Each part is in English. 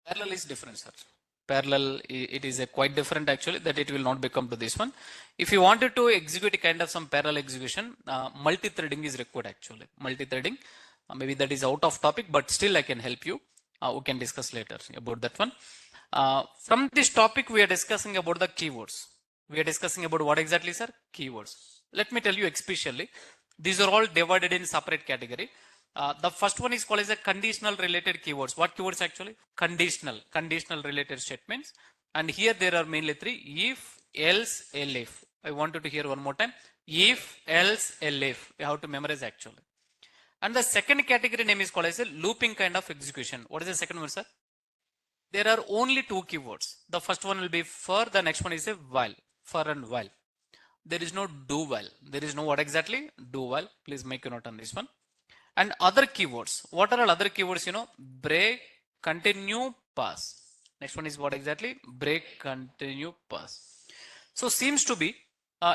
Parallel is different, sir. Parallel, it is a quite different actually, that it will not become to this one. If you wanted to execute a kind of some parallel execution, multi-threading is required actually. Multi-threading, maybe that is out of topic, but still I can help you. We can discuss later about that one. From this topic, we are discussing about the keywords. We are discussing about what exactly, sir? Keywords. Let me tell you especially, these are all divided in separate category. The first one is called as a conditional related keywords. What keywords actually? Conditional related statements. And here there are mainly three: if, else, elif. I wanted to hear one more time. If, else, elif. We have to memorize actually. And the second category name is called as a looping kind of execution. What is the second one, sir? There are only two keywords. The first one will be for, the next one is a while. For and while. There is no do while. There is no what exactly? Do while. Please make a note on this one. And other keywords. What are all other keywords? Break, continue, pass. Next one is what exactly? Break, continue, pass. So seems to be,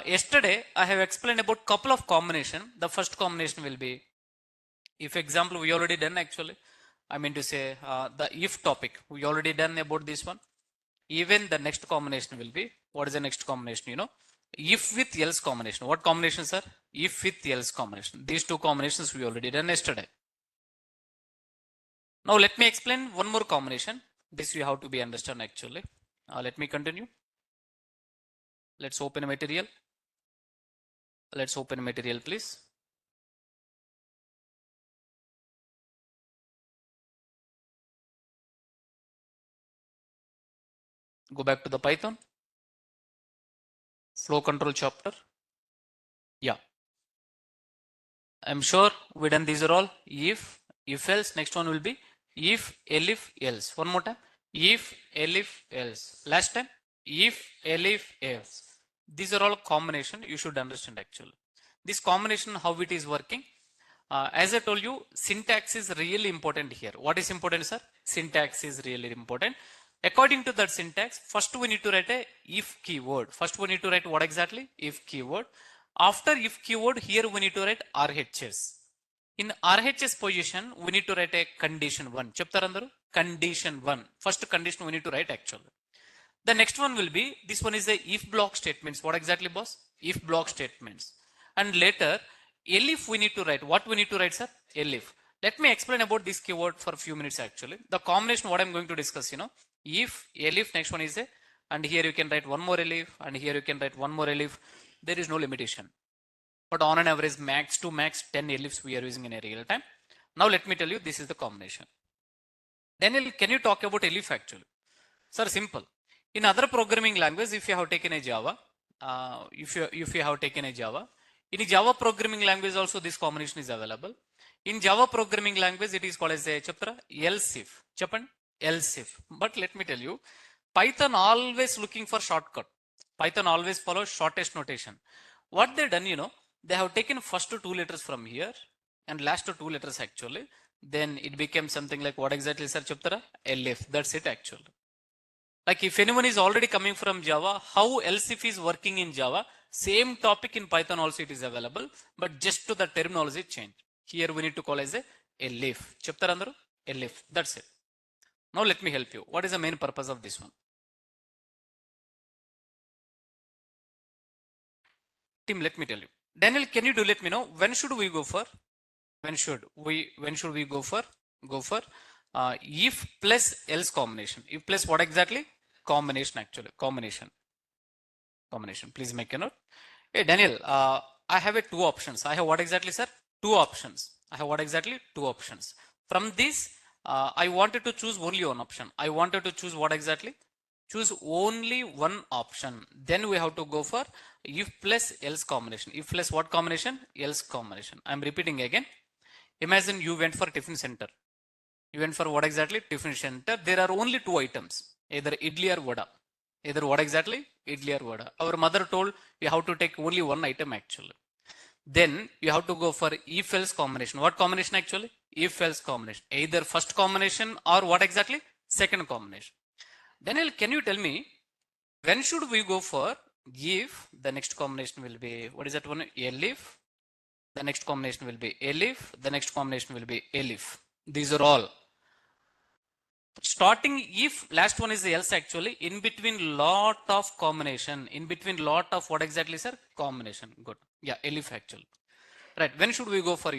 yesterday I have explained about couple of combination. The first combination will be, if example we already done actually. I mean to say the if topic. We already done about this one. Even the next combination will be, what is the next combination? If with else combination. What combination, sir? If with else combination. These two combinations we already done yesterday. Now let me explain one more combination. This you have to be understand actually. Let me continue. Let's open a material. Let's open a material, please. Go back to the Python. Flow control chapter. Yeah. I'm sure we done these are all. If else, next one will be if, elif, else. One more time. If, elif, else. Last time. If, elif, else. These are all combination you should understand actually. This combination, how it is working. As I told you, syntax is really important here. What is important, sir? Syntax is really important. According to that syntax, first we need to write a if keyword. First we need to write what exactly? If keyword. After if keyword, here we need to write RHS. In RHS position, we need to write a condition 1. Chaptarandaru? Condition 1. First condition we need to write actually. The next one will be, this one is the if block statements. What exactly, boss? If block statements. And later, elif we need to write. What we need to write, sir? Elif. Let me explain about this keyword for a few minutes actually. The combination what I'm going to discuss, if, elif, next one is a, and here you can write one more elif, and here you can write one more elif. There is no limitation. But on an average, max to max 10 elifs we are using in a real time. Now let me tell you, this is the combination. Daniel, can you talk about elif actually? Sir, simple. In other programming language, if you have taken a Java, if you have taken a Java, in Java programming language also this combination is available. In Java programming language, it is called as a chapter else if. Chapan else if. But let me tell you, Python always looking for shortcut. Python always follows shortest notation. What they done, they have taken first two letters from here and last two letters actually. Then it became something like what exactly, sir? Chapter elif. That's it actually. Like if anyone is already coming from Java, how else if is working in Java, same topic in Python also it is available, but just to the terminology change. Here we need to call as a elif. Chaptarandaru? Elif. That's it. Now let me help you. What is the main purpose of this one? Team, let me tell you. Daniel, can you let me know when should we go for? When should we go for if plus else combination? If plus what exactly? Combination actually. Combination. Please make a note. Hey Daniel, I have two options. I have what exactly, sir? Two options. I have what exactly? Two options. From this, I wanted to choose only one option. I wanted to choose what exactly? Choose only one option. Then we have to go for if plus else combination. If plus what combination? Else combination. I'm repeating again. Imagine you went for tiffin center. You went for what exactly? Tiffin center. There are only two items. Either idli or vada. Either what exactly? Idli or vada. Our mother told you have to take only one item actually. Then you have to go for if else combination. What combination actually? If else combination. Either first combination or what exactly? Second combination. Daniel, can you tell me when should we go for if? The next combination will be, what is that one? Elif. The next combination will be elif. The next combination will be elif. These are all starting if, last one is the else actually, in between lot of combination, in between lot of what exactly, sir? Combination. Good. Yeah, elif actually. Right. When should we go for,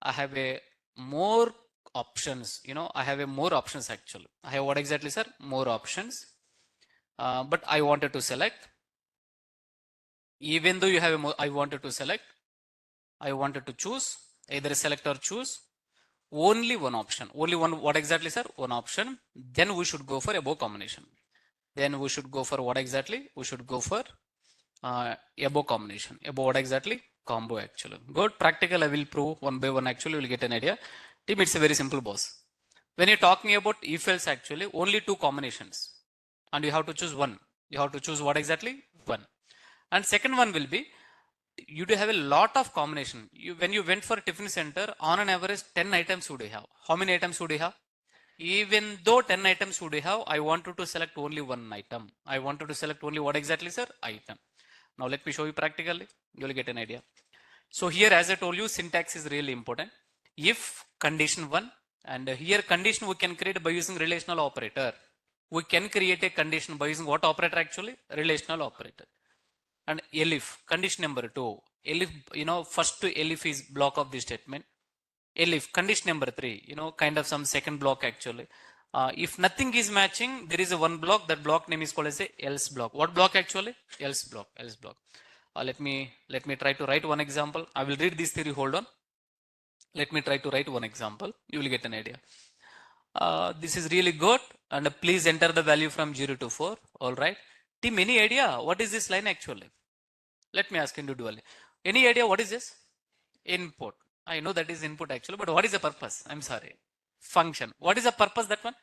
I have a more options, I have a more options actually. I have what exactly, sir? More options. But I wanted to select, even though you have a more, I wanted to select, I wanted to choose, either select or choose only one option, only one, what exactly, sir? One option. Then we should go for above combination. Then we should go for what exactly? We should go for above combination. Above what exactly? Combo actually. Good. Practical, I will prove one by one actually, you will get an idea. Team, it's a very simple, boss. When you're talking about if else actually, only two combinations. And you have to choose one. You have to choose what exactly? One. And second one will be, you do have a lot of combination. When you went for a tiffin center, on an average 10 items would you have. How many items would you have? Even though 10 items would you have, I wanted to select only one item. I wanted to select only what exactly, sir? Item. Now let me show you practically. You will get an idea. So here, as I told you, syntax is really important. If condition 1, and here condition we can create by using relational operator. We can create a condition by using what operator actually? Relational operator. And elif, condition number 2. Elif, first elif is block of the statement. Elif, condition number 3, kind of some second block actually. If nothing is matching, there is a one block. That block name is called as a else block. What block actually? Else block. Else block. Let me try to write one example. I will read this theory. Hold on. Let me try to write one example. You will get an idea. This is really good. And please enter the value from 0 to 4. All right. Team, any idea what is this line actually? Let me ask individually. Any idea what is this? Input. I know that is input actually, but what is the purpose? I'm sorry. Function. What is the purpose, that one?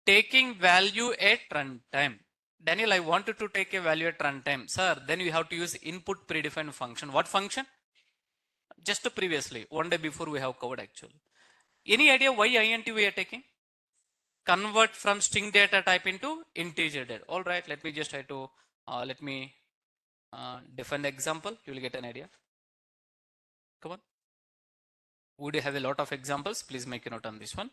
Taking value at runtime. Daniel, I wanted to take a value at runtime. Sir, then you have to use input predefined function. What function? Just previously, one day before we have covered actually. Any idea why int we are taking? Convert from string data type into integer data. All right, let me just try to, let me define the example. You will get an idea. Come on. Would you have a lot of examples? Please make a note on this one.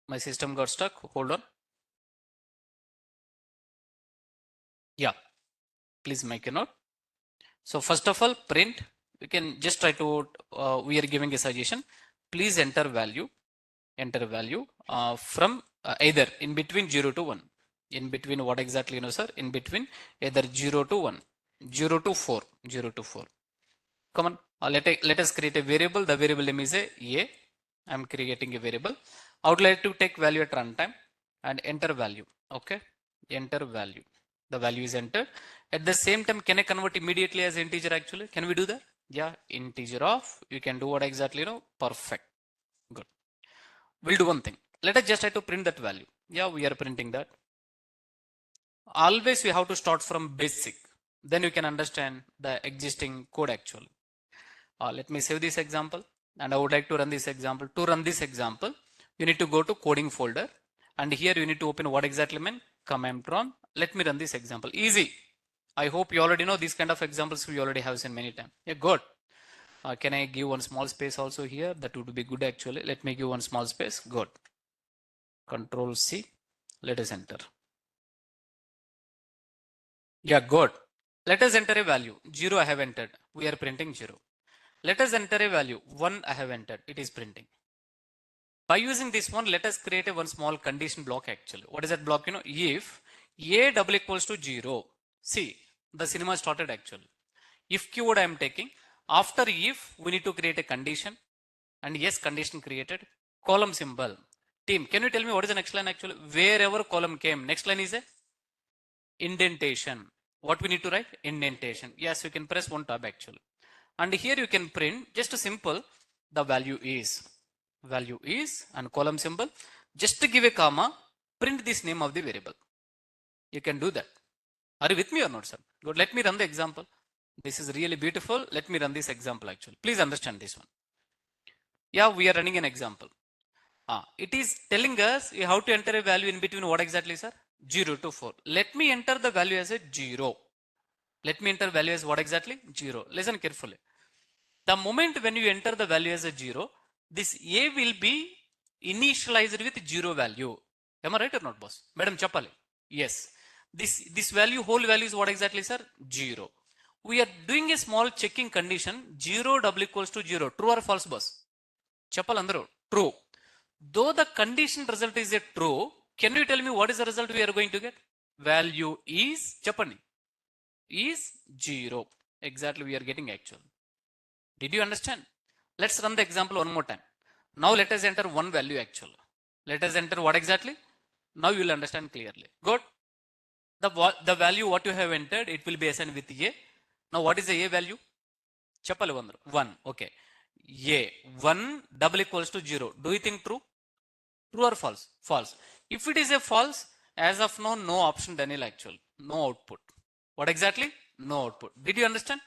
My system got stuck. Hold on. Yeah, please make a note. So first of all, print. We can just try to, we are giving a suggestion. Please enter value from either in between 0 to 1. In between what exactly, sir? In between either 0 to 1, 0 to 4, 0 to 4. Come on. Let us create a variable. The variable name is a. I'm creating a variable. I would like to take value at runtime and enter value. Okay. Enter value. The value is entered. At the same time, can I convert immediately as integer actually? Can we do that? Yeah. Integer of. You can do what exactly? Perfect. Good. We'll do one thing. Let us just try to print that value. Yeah, we are printing that. Always we have to start from basic. Then you can understand the existing code actually. Let me save this example, and I would like to run this example. To run this example, you need to go to coding folder, and here you need to open what exactly mean? Command-Tron. Let me run this example. Easy. I hope you already know these kind of examples we already have seen many times. Yeah, good. Can I give one small space also here? That would be good actually. Let me give one small space. Good. Control C. Let us enter. Yeah, good. Let us enter a value. 0 I have entered. We are printing 0. Let us enter a value. 1 I have entered. It is printing. By using this one, let us create a one small condition block actually. What is that block? If a double equals to 0. See, the cinema started actually. If keyword I am taking. After if, we need to create a condition. And yes, condition created. Column symbol. Team, can you tell me what is the next line actually? Wherever column came, next line is a indentation. What we need to write? Indentation. Yes, you can press one tab actually. And here you can print just a simple, the value is and column symbol. Just to give a comma, print this name of the variable. You can do that. Are you with me or not, sir? Good. Let me run the example. This is really beautiful. Let me run this example actually. Please understand this one. Yeah, we are running an example. It is telling us how to enter a value in between what exactly, sir? 0 to 4. Let me enter the value as a 0. Let me enter value as what exactly? 0. Listen carefully. The moment when you enter the value as a 0, this A will be initialized with 0 value. Am I right or not, boss? Madam Chapale. Yes. This value, whole value is what exactly, sir? 0. We are doing a small checking condition. 0 double equals to 0. True or false, boss? Chapal andro. True. Though the condition result is a true, can you tell me what is the result we are going to get? Value is, Chapani, is 0. Exactly we are getting actual. Did you understand? Let's run the example one more time. Now let us enter one value actual. Let us enter what exactly? Now you will understand clearly. Good. The value what you have entered, it will be assigned with A. Now what is the A value? Chapal 1. Okay. A 1 double equals to 0. Do you think true? True or false? False. If it is a false, as of now, no option Daniel actual. No output. What exactly? No output. Did you understand?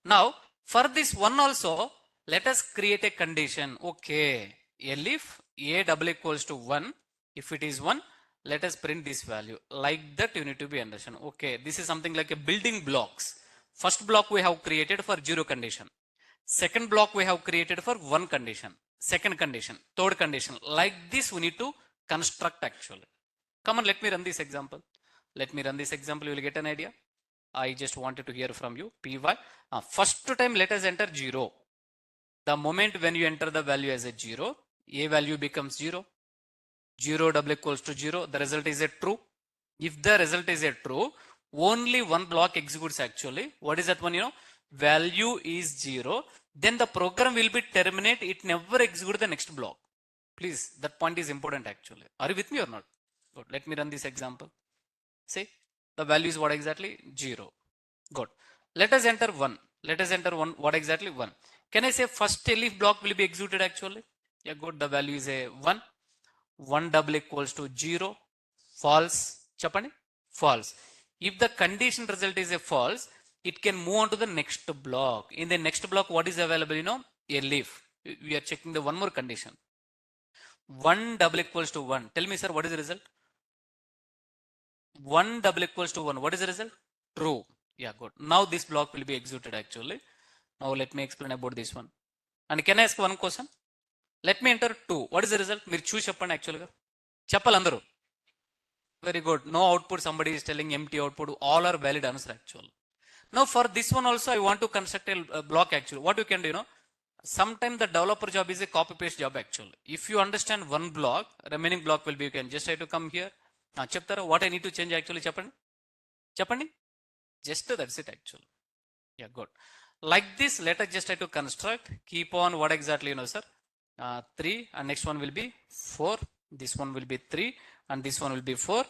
Now, for this one also, let us create a condition. Okay. If A double equals to 1, if it is 1, let us print this value. Like that you need to be understand. Okay. This is something like a building blocks. First block we have created for 0 condition. Second block we have created for 1 condition. Second condition, third condition. Like this we need to construct actually. Come on, let me run this example. Let me run this example, you will get an idea. I just wanted to hear from you. Py. First time let us enter 0. The moment when you enter the value as a 0, A value becomes 0. 0 double equals to 0. The result is a true. If the result is a true, only one block executes actually. What is that one? Value is 0. Then the program will be terminate. It never execute the next block. Please, that point is important actually. Are you with me or not? Good. Let me run this example. See, the value is what exactly? 0. Good. Let us enter 1. Let us enter 1. What exactly? 1. Can I say first elif block will be executed actually? Yeah, good. The value is a 1. 1 double equals to 0. False. Chapani? False. If the condition result is a false, it can move on to the next block. In the next block, what is available? A leaf. We are checking the one more condition. 1 double equals to 1. Tell me, sir, what is the result? 1 double equals to 1. What is the result? True. Yeah, good. Now this block will be executed actually. Now let me explain about this one. And can I ask one question? Let me enter 2. What is the result? మీరు చూసి చెప్పండి యాక్చువల్గా. చెప్పాలి అందరూ. Very good. No output. Somebody is telling empty output. All are valid answer actually. Now for this one also I want to construct a block actually. What you can do, sometimes the developer job is a copy paste job actually. If you understand one block, remaining block will be, you can just try to come here. చెప్తారా what I need to change actually చెప్పండి. Just that's it actually. Yeah, good. Like this, let us just try to construct. Keep on what exactly, sir? 3 and next one will be 4. This one will be 3 and this one will be 4.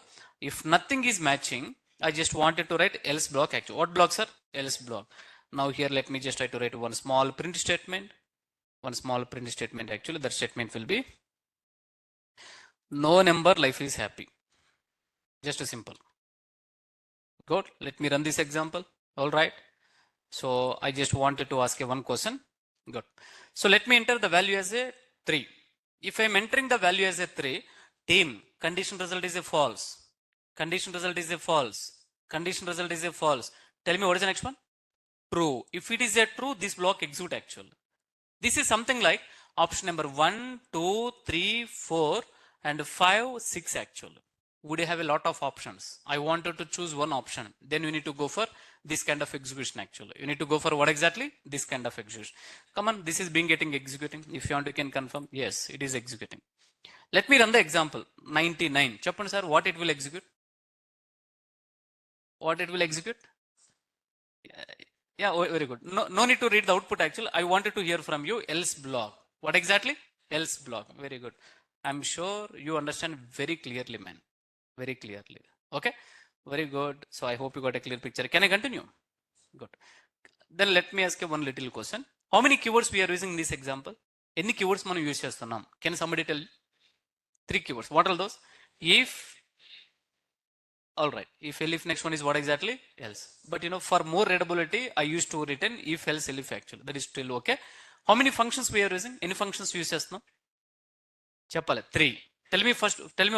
If nothing is matching, I just wanted to write else block actually. What block, sir? Else block. Now here let me just try to write one small print statement. One small print statement actually. That statement will be no number, life is happy. Just a simple. Good. Let me run this example. All right. So I just wanted to ask you one question. Good. So let me enter the value as a 3. If I am entering the value as a 3, team, condition result is a false. Condition result is a false. Condition result is a false. Tell me what is the next one? True. If it is a true, this block execute actually. This is something like option number 1, 2, 3, 4 and 5, 6 actually. Would you have a lot of options? I wanted to choose one option. Then you need to go for this kind of execution actually. You need to go for what exactly? This kind of execution. Come on, this is being getting executing. If you want, you can confirm. Yes, it is executing. Let me run the example. 99. Chappan sir, what it will execute? What it will execute? Yeah, very good. No need to read the output actually. I wanted to hear from you. Else block. What exactly? Else block. Very good. I'm sure you understand very clearly, man. Very clearly. Okay. Very good. So I hope you got a clear picture. Can I continue? Good. Then let me ask you one little question. How many keywords we are using in this example? Any keywords మనం use చేస్తున్నాం? Can somebody tell? 3 keywords. What are those? If. All right. If elif, next one is what exactly? Else. But for more readability, I used to written if else elif actually. That is still okay. How many functions we are using? Any functions use చేస్తున్నాం? చెప్పాలి. 3. Tell me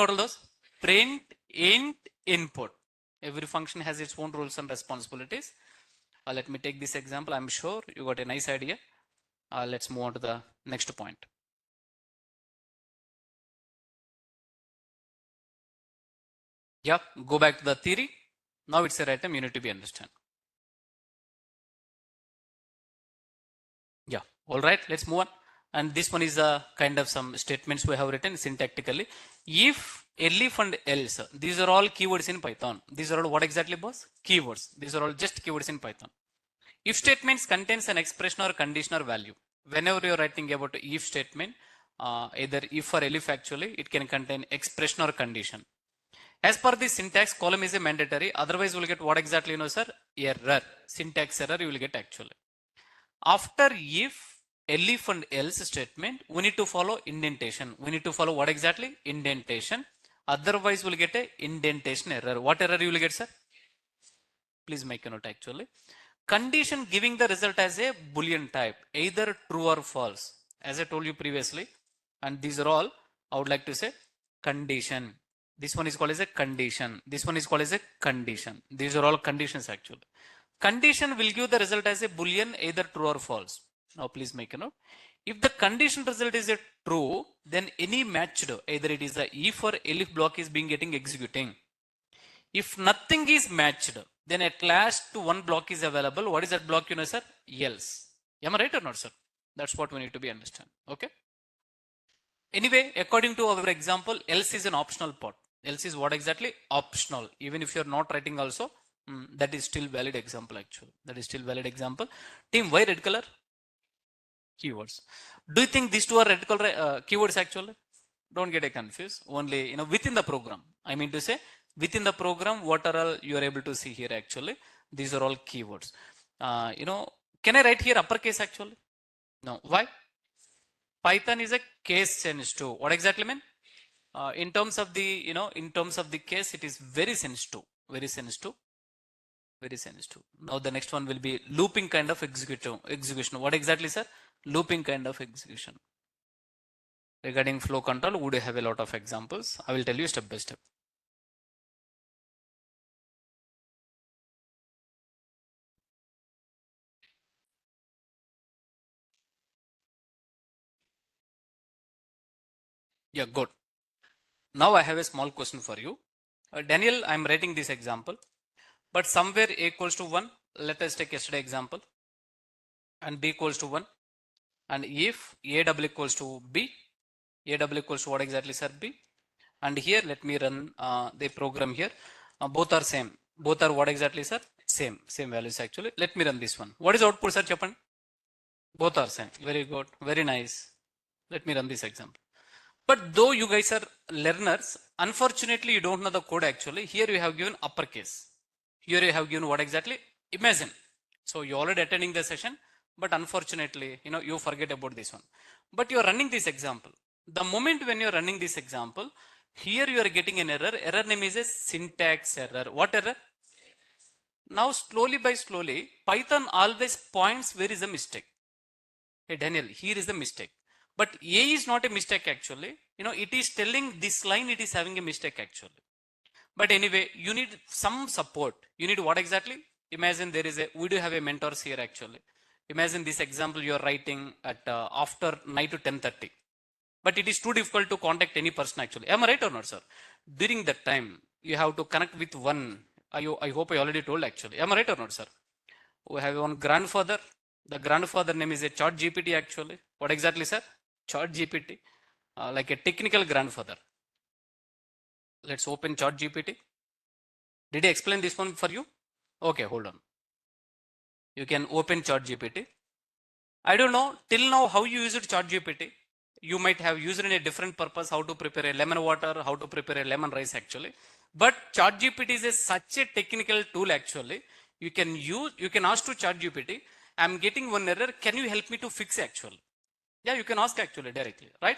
what are those? Print, int, input. Every function has its own rules and responsibilities. Let me take this example. I'm sure you got a nice idea. Let's move on to the next point. Yeah, go back to the theory. Now it's a right time you need to be understand. Yeah, all right, let's move on. And this one is a kind of some statements we have written syntactically. If, elif and else, these are all keywords in Python. These are all what exactly, boss? Keywords. These are all just keywords in Python. If statements contains an expression or condition or value. Whenever you're writing about if statement, either if or elif actually, it can contain expression or condition. As per the syntax, column is a mandatory. Otherwise, you will get what exactly, sir? Error. Syntax error you will get actually. After if, elif and else statement, we need to follow indentation. We need to follow what exactly? Indentation. Otherwise, we'll get a indentation error. What error you will get, sir? Please make a note actually. Condition giving the result as a Boolean type, either true or false. As I told you previously, and these are all, I would like to say, condition. This one is called as a condition. This one is called as a condition. These are all conditions actually. Condition will give the result as a Boolean, either true or false. Now please make a note. If the condition result is a true, then any matched, either it is a if or elif block is being getting executing. If nothing is matched, then at last one block is available. What is that block, sir? Else. Am I right or not, sir? That's what we need to be understand. Okay. Anyway, according to our example, else is an optional part. Else is what exactly? Optional. Even if you're not writing also, that is still valid example actually. That is still valid example. Team, why red color? Keywords. Do you think these two are red color keywords actually? Don't get confused. Only, within the program. I mean to say, within the program, what are all you are able to see here actually? These are all keywords. Can I write here uppercase actually? No. Why? Python is a case sensitive. What exactly mean? In terms of the, in terms of the case, it is very sensitive. Very sensitive. Very sensitive. Now the next one will be looping kind of execution. What exactly, sir? Looping kind of execution. Regarding flow control, would have a lot of examples. I will tell you step by step. Yeah, good. Now I have a small question for you. Daniel, I'm writing this example, but somewhere a equals to 1. Let us take yesterday example. And b equals to 1. And if a double equals to b, a double equals to what exactly, sir? B. And here let me run the program here. Both are same. Both are what exactly, sir? Same values actually. Let me run this one. What is output, sir? Chappan? Both are same. Very good. Very nice. Let me run this example. But though you guys are learners, unfortunately you don't know the code actually. Here you have given uppercase. Here you have given what exactly? Imagine. So you already attending the session, but unfortunately, you forget about this one. But you are running this example. The moment when you are running this example, here you are getting an error. Error name is a syntax error. What error? Now slowly by slowly, Python always points where is the mistake. Hey Daniel, here is the mistake. But A is not a mistake actually. It is telling this line it is having a mistake actually. But anyway, you need some support. You need what exactly? Imagine we do have a mentors here actually. Imagine this example you are writing at after 9 to 10:30. But it is too difficult to contact any person actually. Am I right or not, sir? During that time, you have to connect with one. I hope I already told actually. Am I right or not, sir? We have one grandfather. The grandfather name is a Chat GPT actually. What exactly, sir? Chat GPT. Like a technical grandfather. Let's open Chat GPT. Did I explain this one for you? Okay, hold on. You can open Chat GPT. I don't know till now how you used Chat GPT. You might have used it in a different purpose, how to prepare a lemon water, how to prepare a lemon rice actually. But ChatGPT is such a technical tool actually. You can ask to ChatGPT, I'm getting one error, can you help me to fix actually? Yeah, you can ask actually directly, right?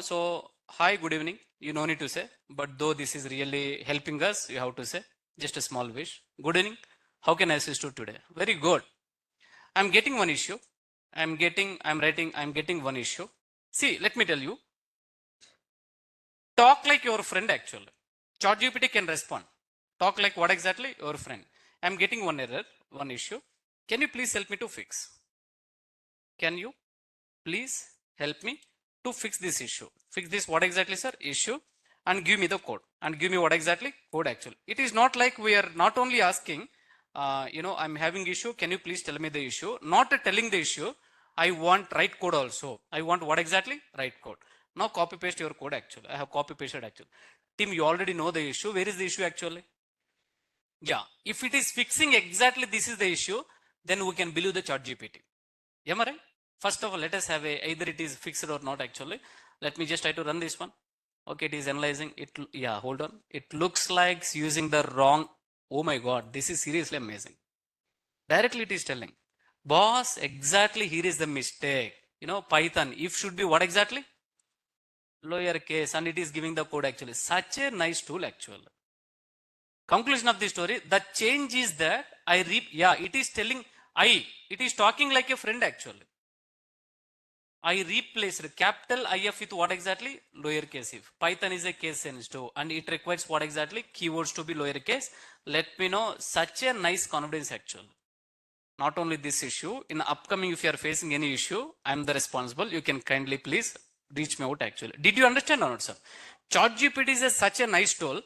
So hi, good evening. You no need to say, but though this is really helping us, you have to say just a small wish. Good evening. How can I assist you today? Very good. I'm getting one issue. I'm getting one issue. See, let me tell you. Talk like your friend actually. ChatGPT can respond. Talk like what exactly? Your friend. I'm getting one error, one issue. Can you please help me to fix? Can you? please help me to fix this issue. Fix this what exactly, sir? Issue, and give me the code, and give me what exactly? Code actually. It is not like we are not only asking, I'm having issue, can you please tell me the issue? Not telling the issue, I want write code also. I want what exactly? Write code. Now copy paste your code actually. I have copy pasted actually. Tim, you already know the issue. Where is the issue actually? Yeah, if it is fixing exactly this is the issue, then we can believe the ChatGPT. Am I right? First of all, let us have either it is fixed or not actually. Let me just try to run this one. Okay, it is analyzing it. Yeah, hold on. It looks like using the wrong. Oh my God, this is seriously amazing. Directly it is telling, boss, exactly here is the mistake. Python, if should be what exactly? Lower case, and it is giving the code actually. Such a nice tool actually. Conclusion of the story, the change is that it is telling it is talking like a friend actually. I replaced capital IF with what exactly? Lowercase if. Python is a case sensitive and it requires what exactly? Keywords to be lowercase. Let me know, such a nice confidence actually. Not only this issue, in the upcoming, if you are facing any issue, I am the responsible. You can kindly please reach me out actually. Did you understand or not, sir? ChatGPT is such a nice tool.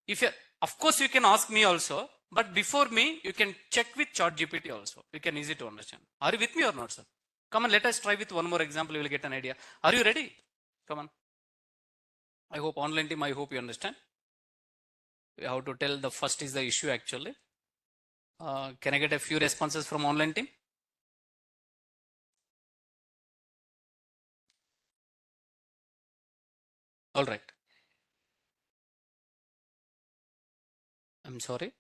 If you, of course, you can ask me also, but before me, you can check with ChatGPT also. You can easy to understand. Are you with me or not, sir? Come on, let us try with one more example. You will get an idea. Are you ready? Come on. I hope online team, I hope you understand. How to tell the first is the issue actually. Can I get a few responses from online team? All right. I'm sorry.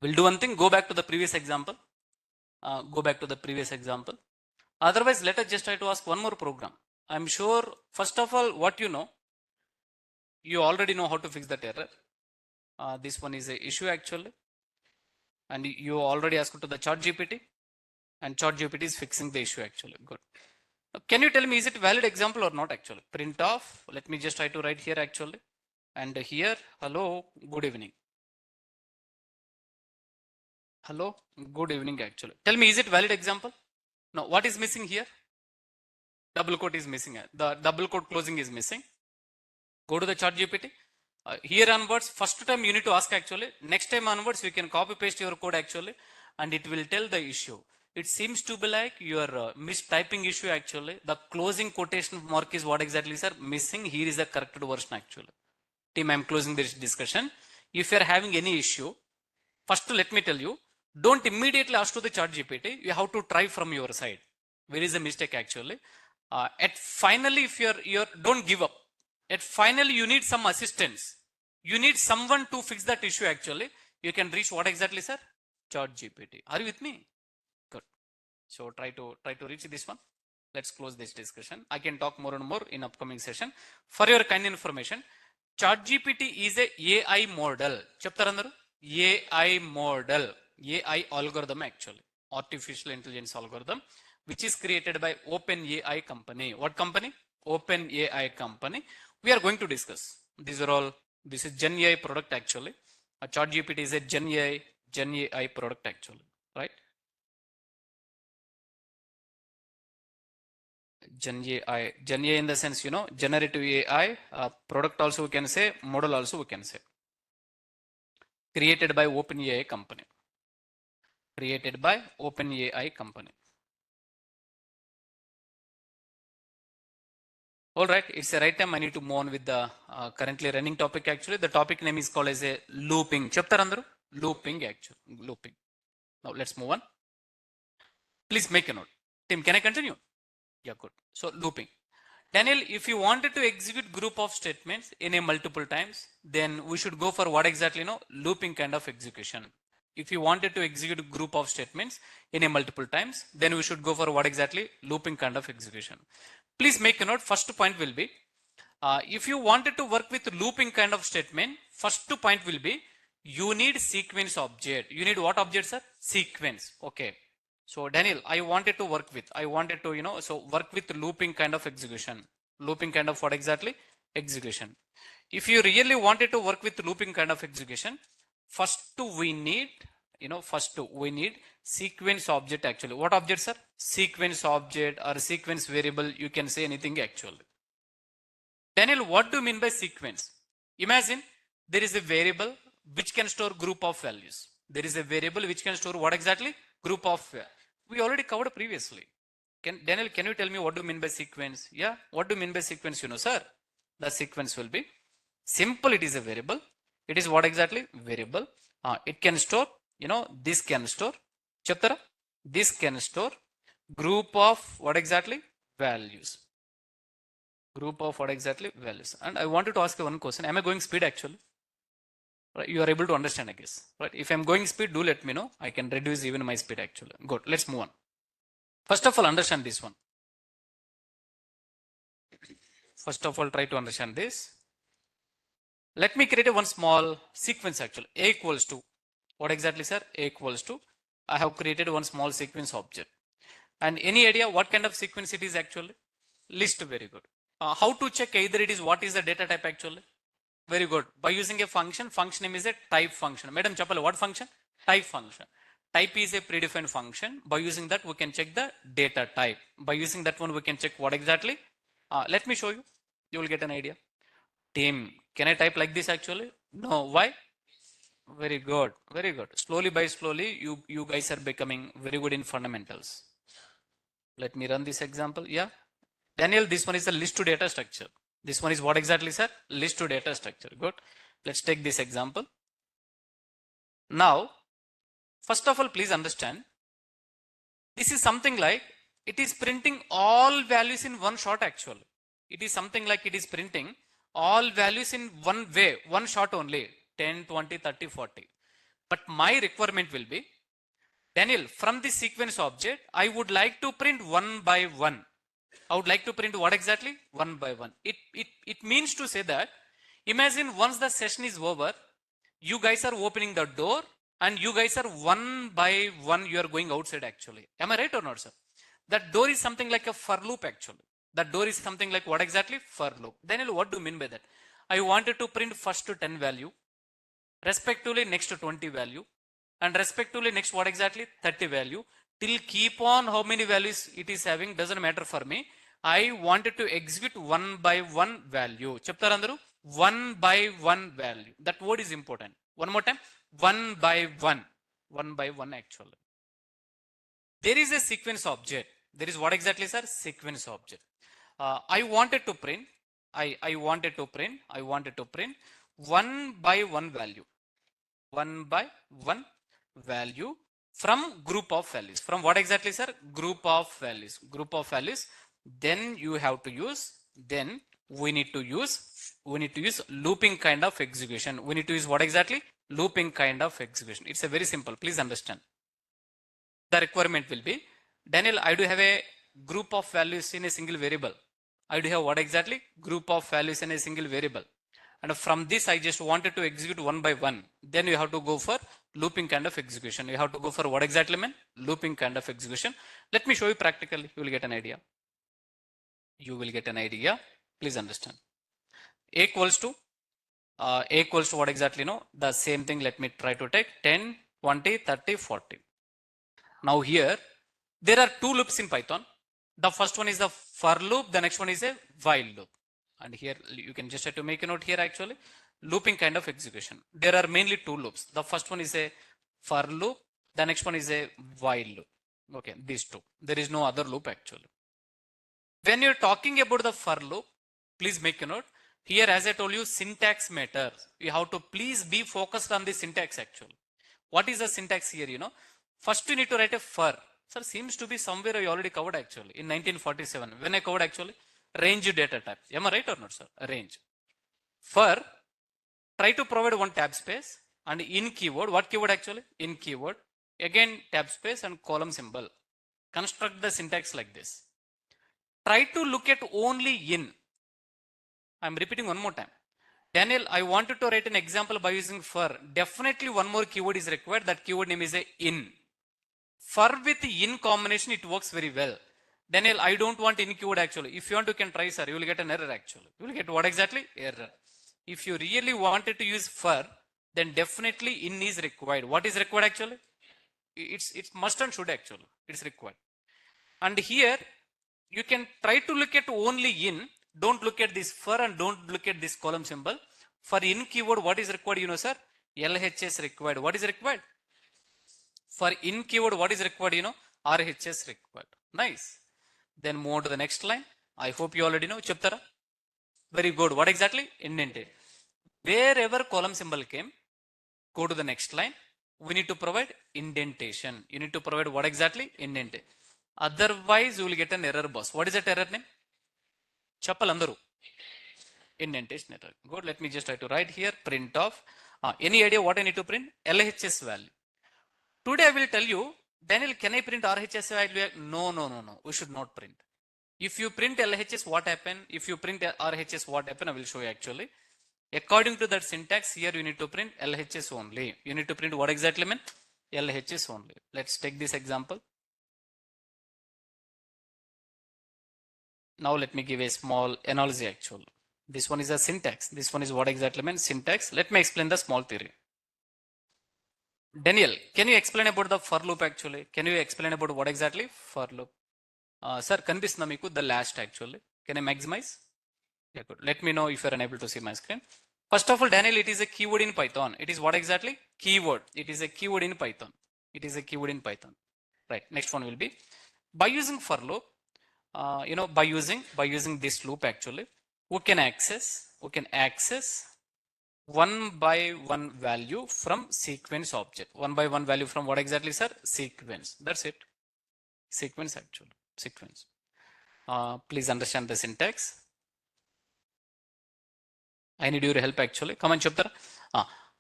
We'll do one thing. Go back to the previous example. Go back to the previous example. Otherwise, let us just try to ask one more program. I'm sure, first of all, what you already know how to fix that error. This one is a issue actually. And you already asked to the ChatGPT. And ChatGPT is fixing the issue actually. Good. Can you tell me, is it valid example or not actually? Print off. Let me just try to write here actually. And here, hello, good evening. Hello, good evening actually. Tell me, is it valid example? No, what is missing here? Double quote is missing. The double quote closing is missing. Go to the ChatGPT. Here onwards, first time you need to ask actually. Next time onwards, you can copy paste your code actually, and it will tell the issue. It seems to be like your mistyping issue actually. The closing quotation mark is what exactly, sir? Missing. Here is the corrected version actually. Team, I'm closing this discussion. If you are having any issue, first let me tell you, don't immediately ask to the ChatGPT. You have to try from your side. Where is the mistake actually? At finally, if you're don't give up. At finally, you need some assistance. You need someone to fix that issue actually. You can reach what exactly, sir? ChatGPT. Are you with me? Good. So try to reach this one. Let's close this discussion. I can talk more and more in upcoming session. For your kind information, ChatGPT is a AI model. Chaptarandaru? AI model. AI algorithm actually. Artificial intelligence algorithm, which is created by OpenAI company. What company? OpenAI company. We are going to discuss. These are all. This is Gen AI product actually. ChatGPT is a Gen AI product actually, right? Gen AI in the sense, generative AI, product also we can say, model also we can say. Created by OpenAI company. Created by OpenAI company. All right, it's the right time. I need to move on with the currently running topic actually. The topic name is called as a looping. Chaptarandaru? Looping actually. Looping. Now let's move on. Please make a note. Tim, can I continue? Yeah, good. So looping. Daniel, if you wanted to execute group of statements in a multiple times, then we should go for what exactly? Looping kind of execution. If you wanted to execute a group of statements in a multiple times, then we should go for what exactly? Looping kind of execution. Please make a note. First point will be, if you wanted to work with looping kind of statement, first point will be, you need sequence object. You need what object, sir? Sequence. Okay. So Daniel, I wanted to work with, work with looping kind of execution. Looping kind of what exactly? Execution. If you really wanted to work with looping kind of execution, first we need first we need sequence object actually. What object, sir? Sequence object or sequence variable. You can say anything actually. Daniel, what do you mean by sequence? Imagine there is a variable which can store group of values. There is a variable which can store what exactly? Group of. We already covered previously. Daniel, can you tell me what do you mean by sequence? Yeah, what do you mean by sequence? Sir, the sequence will be simple. It is a variable. It is what exactly? Variable. It can store, this can store. Chaptara, this can store group of what exactly? Values. Group of what exactly? Values. And I wanted to ask you one question. Am I going speed actually? Right, you are able to understand, I guess. Right? If I'm going speed, do let me know. I can reduce even my speed actually. Good. Let's move on. First of all, understand this one. First of all, try to understand this. Let me create one small sequence actually. A equals to, what exactly, sir? A equals to, I have created one small sequence object. And any idea what kind of sequence it is actually? List, very good. How to check either it is what is the data type actually? Very good. By using a function name is a type function. Madam Chapal, what function? Type function. Type is a predefined function. By using that, we can check the data type. By using that one, we can check what exactly. Let me show you. You will get an idea. Team. Can I type like this actually? No. Why? Very good. Very good. Slowly by slowly, you guys are becoming very good in fundamentals. Let me run this example. Yeah. Daniel, this one is a list to data structure. This one is what exactly, sir? List to data structure. Good. Let's take this example. Now, first of all, please understand, this is something like it is printing all values in one shot actually. It is something like it is printing all values in one way, one shot only, 10, 20, 30, 40. But my requirement will be, Daniel, from this sequence object, I would like to print one by one. I would like to print what exactly? One by one. It means to say that, imagine once the session is over, you guys are opening the door and you guys are one by one, you are going outside actually. Am I right or not, sir? That door is something like a for loop actually. That door is something like what exactly? For loop. Then what do you mean by that? I wanted to print first to 10 value, respectively next to 20 value, and respectively next what exactly? 30 value. Till keep on how many values it is having doesn't matter for me. I wanted to execute one by one value. Chaptarandaru, one by one value. That word is important. One more time. One by one. One by one actually. There is a sequence object. There is what exactly, sir? Sequence object. I wanted to print one by one value. One by one value from group of values. From what exactly, sir? Group of values. Group of values. Then you have to use, then we need to use looping kind of execution. We need to use what exactly? Looping kind of execution. It's a very simple. Please understand. The requirement will be, Daniel, I do have a group of values in a single variable. I do have what exactly? Group of values in a single variable. And from this, I just wanted to execute one by one. Then you have to go for looping kind of execution. You have to go for what exactly, man? Looping kind of execution. Let me show you practically. You will get an idea. You will get an idea. Please understand. A equals to what exactly? No, the same thing. Let me try to take 10, 20, 30, 40. Now here, there are two loops in Python. The first one is the for loop. The next one is a while loop. And here you can just have to make a note here actually. Looping kind of execution. There are mainly two loops. The first one is a for loop. The next one is a while loop. Okay, these two. There is no other loop actually. When you're talking about the for loop, please make a note. Here, as I told you, syntax matters. You have to please be focused on the syntax actually. What is the syntax here? First you need to write a for. Sir, seems to be somewhere I already covered actually in 1947. When I covered actually, range data type. Am I right or not, sir? Range. For, try to provide one tab space and in keyword. What keyword actually? In keyword. Again, tab space and column symbol. Construct the syntax like this. Try to look at only in. I'm repeating one more time. Daniel, I wanted to write an example by using for. Definitely one more keyword is required. That keyword name is a in. For with in combination, it works very well. Daniel, I don't want in keyword actually. If you want, you can try, sir. You will get an error actually. You will get what exactly? Error. If you really wanted to use for, then definitely in is required. What is required actually? It's must and should actually. It's required. And here you can try to look at only in. Don't look at this for and don't look at this column symbol. For in keyword, what is required? You know, sir, LHS required. What is required? For in keyword, what is required? You know, RHS required. Nice. Then move on to the next line. I hope you already know. Chaptara. Very good. What exactly? Indented. Wherever column symbol came, go to the next line. We need to provide indentation. You need to provide what exactly? Indentation. Otherwise, you will get an error boss. What is that error name? Chappalandaru. Indentation error. Good. Let me just try to write here. Print of. Any idea what I need to print? LHS value. Today I will tell you, Daniel, can I print RHS value? No, no, no, no. We should not print. If you print LHS, what happen? If you print RHS, what happen? I will show you actually. According to that syntax, here you need to print LHS only. You need to print what exactly mean? LHS only. Let's take this example. Now let me give a small analogy actually. This one is a syntax. This one is what exactly means syntax. Let me explain the small theory. Daniel, can you explain about the for loop actually? Can you explain about what exactly for loop? Sir, కనిపిస్తుందా మీకు the last actually? Can I maximize? Yeah, good. Let me know if you are unable to see my screen. First of all, Daniel, it is a keyword in Python. It is what exactly? Keyword. It is a keyword in Python. It is a keyword in Python. Right. Next one will be by using for loop. By using this loop actually, we can access one by one value from sequence object. One by one value from what exactly, sir? Sequence. That's it. Sequence actually. Sequence. Please understand the syntax. I need your help actually. Come on, chapter.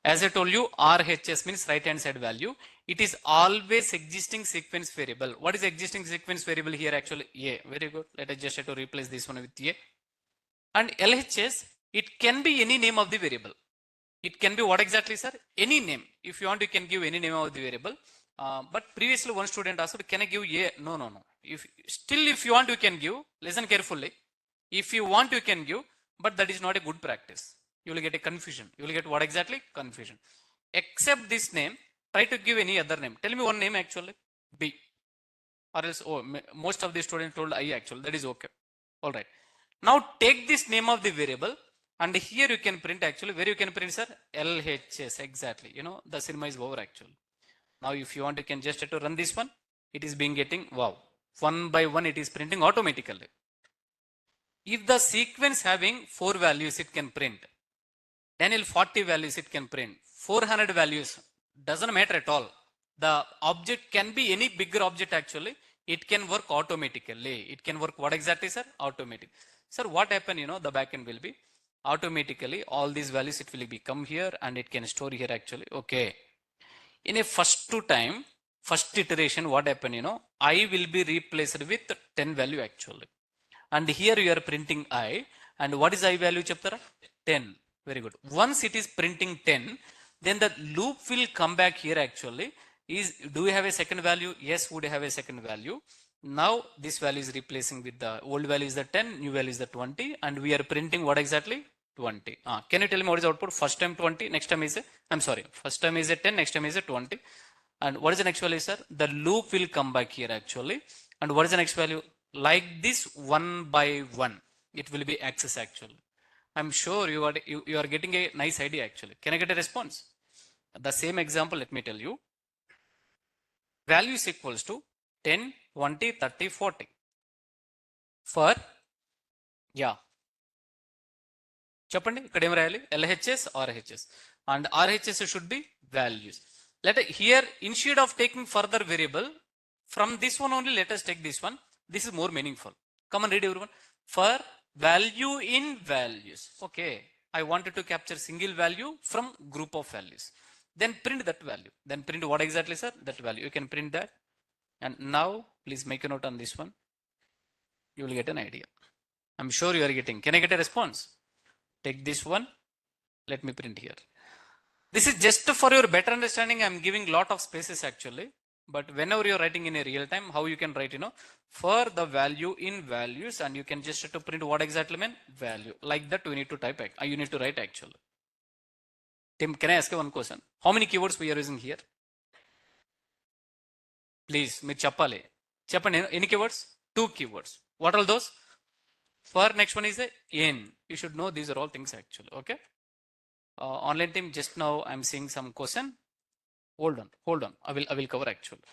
As I told you, RHS means right hand side value. It is always existing sequence variable. What is existing sequence variable here actually? A. Very good. Let us just have to replace this one with A. And LHS, it can be any name of the variable. It can be what exactly, sir? Any name. If you want, you can give any name of the variable. But previously one student asked, can I give A? No, no, no. If you want, you can give. Listen carefully. If you want, you can give, but that is not a good practice. You will get a confusion. You will get what exactly? Confusion. Except this name, try to give any other name. Tell me one name actually. B. Or else, most of the students told I actually. That is okay. All right. Now take this name of the variable and here you can print actually. Where you can print, sir? LHS. Exactly. You know, the cinema is over actually. Now if you want, you can just have to run this one. It is being getting, wow. One by one, it is printing automatically. If the sequence having 4 values, it can print. Daniel, 40 values, it can print. 400 values, doesn't matter at all. The object can be any bigger object actually. It can work automatically. It can work what exactly, sir? Automatic. Sir, what happened, you know, the backend will be automatically all these values, it will be come here and it can store here actually. Okay. In a first iteration, what happened, you know, I will be replaced with 10 value actually. And here you are printing I, and what is I value, chapter? 10. Very good. Once it is printing 10, then the loop will come back here actually. Do we have a second value? Yes, would have a second value. Now this value is replacing with the old value is the 10, new value is the 20, and we are printing what exactly? 20. Can you tell me what is output? First time 20, next time is a, I'm sorry, first time is a 10, next time is a 20. And what is the next value, sir? The loop will come back here actually. And what is the next value? Like this, one by one, it will be access actually. I'm sure you are getting a nice idea actually. Can I get a response? The same example, let me tell you. Value is equals to 10, 20, 30, 40. For, yeah. చెప్పండి ఇక్కడ ఏం రాయాలి? LHS, RHS. And RHS should be values. Here, instead of taking further variable, from this one only, let us take this one. This is more meaningful. Come and read everyone. For value in values. Okay. I wanted to capture single value from group of values. Then print that value. Then print what exactly, sir? That value. You can print that. And now, please make a note on this one. You will get an idea. I'm sure you are getting. Can I get a response? Take this one. Let me print here. This is just for your better understanding. I'm giving lot of spaces actually. But whenever you're writing in a real time, how you can write, you know, for the value in values, and you can just have to print what exactly mean value. Like that, we need to type. You need to write actually. Tim, can I ask you one question? How many keywords we are using here? Please, మీరు చెప్పాలి. చెప్పండి, ఎన్ని keywords? 2 keywords. What are those? For next one is a in. You should know these are all things actually. Okay. Online team, just now I'm seeing some question. Hold on. I will cover actually.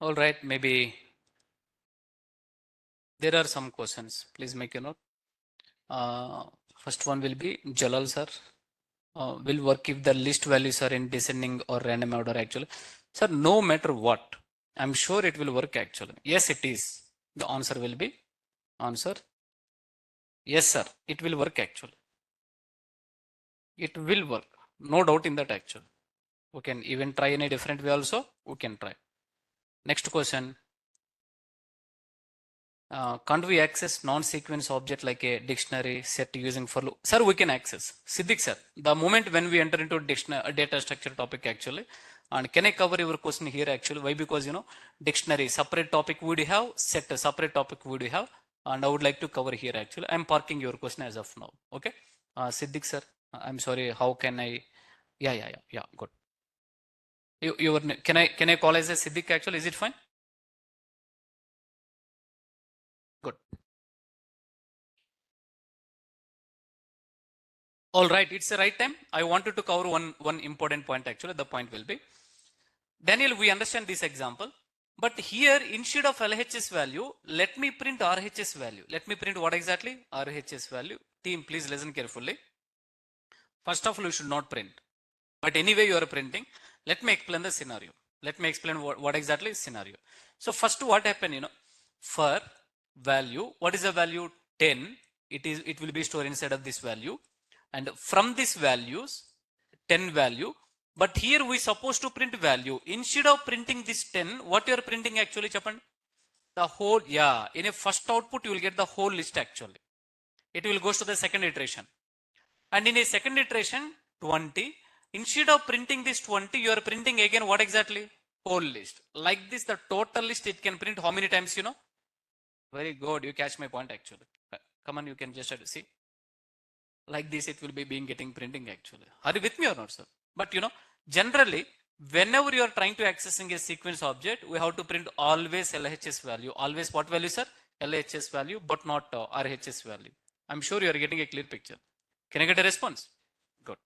All right, maybe there are some questions. Please make a note. First one will be Jalal sir. Will work if the list values are in descending or random order actually. Sir, no matter what, I'm sure it will work actually. Yes, it is. The answer will be answer. Yes, sir. It will work actually. It will work. No doubt in that actually. We can even try in a different way also. We can try. Next question. Can't we access non-sequence object like a dictionary set using for loop? Sir, we can access. Siddiq sir, the moment when we enter into a data structure topic actually, and can I cover your question here actually? Why? Because dictionary separate topic would have, set a separate topic would have, and I would like to cover here actually. I'm parking your question as of now. Okay. Siddiq sir, I'm sorry. How can I? Yeah. Good. Can I call as a Siddiq actually? Is it fine? Good. All right, it's the right time. I wanted to cover one important point actually. The point will be, Daniel, we understand this example, but here instead of LHS value, let me print RHS value. Let me print what exactly? RHS value. Team, please listen carefully. First of all, you should not print. But anyway, you are printing. Let me explain the scenario. Let me explain what exactly is scenario. So first what happened, for value, what is the value? 10. It will be stored inside of this value. And from this values, 10 value. But here we supposed to print value. Instead of printing this 10, what you are printing actually, Chapan? The whole, yeah. In a first output, you will get the whole list actually. It will go to the second iteration. And in a second iteration, 20. Instead of printing this 20, you are printing again what exactly? Whole list. Like this, the total list, it can print how many times, Very good. You catch my point actually. Come on, you can just see. Like this, it will be getting printing actually. Are you with me or not, sir? But generally, whenever you are trying to accessing a sequence object, we have to print always LHS value. Always what value, sir? LHS value, but not RHS value. I'm sure you are getting a clear picture. Can I get a response? Good.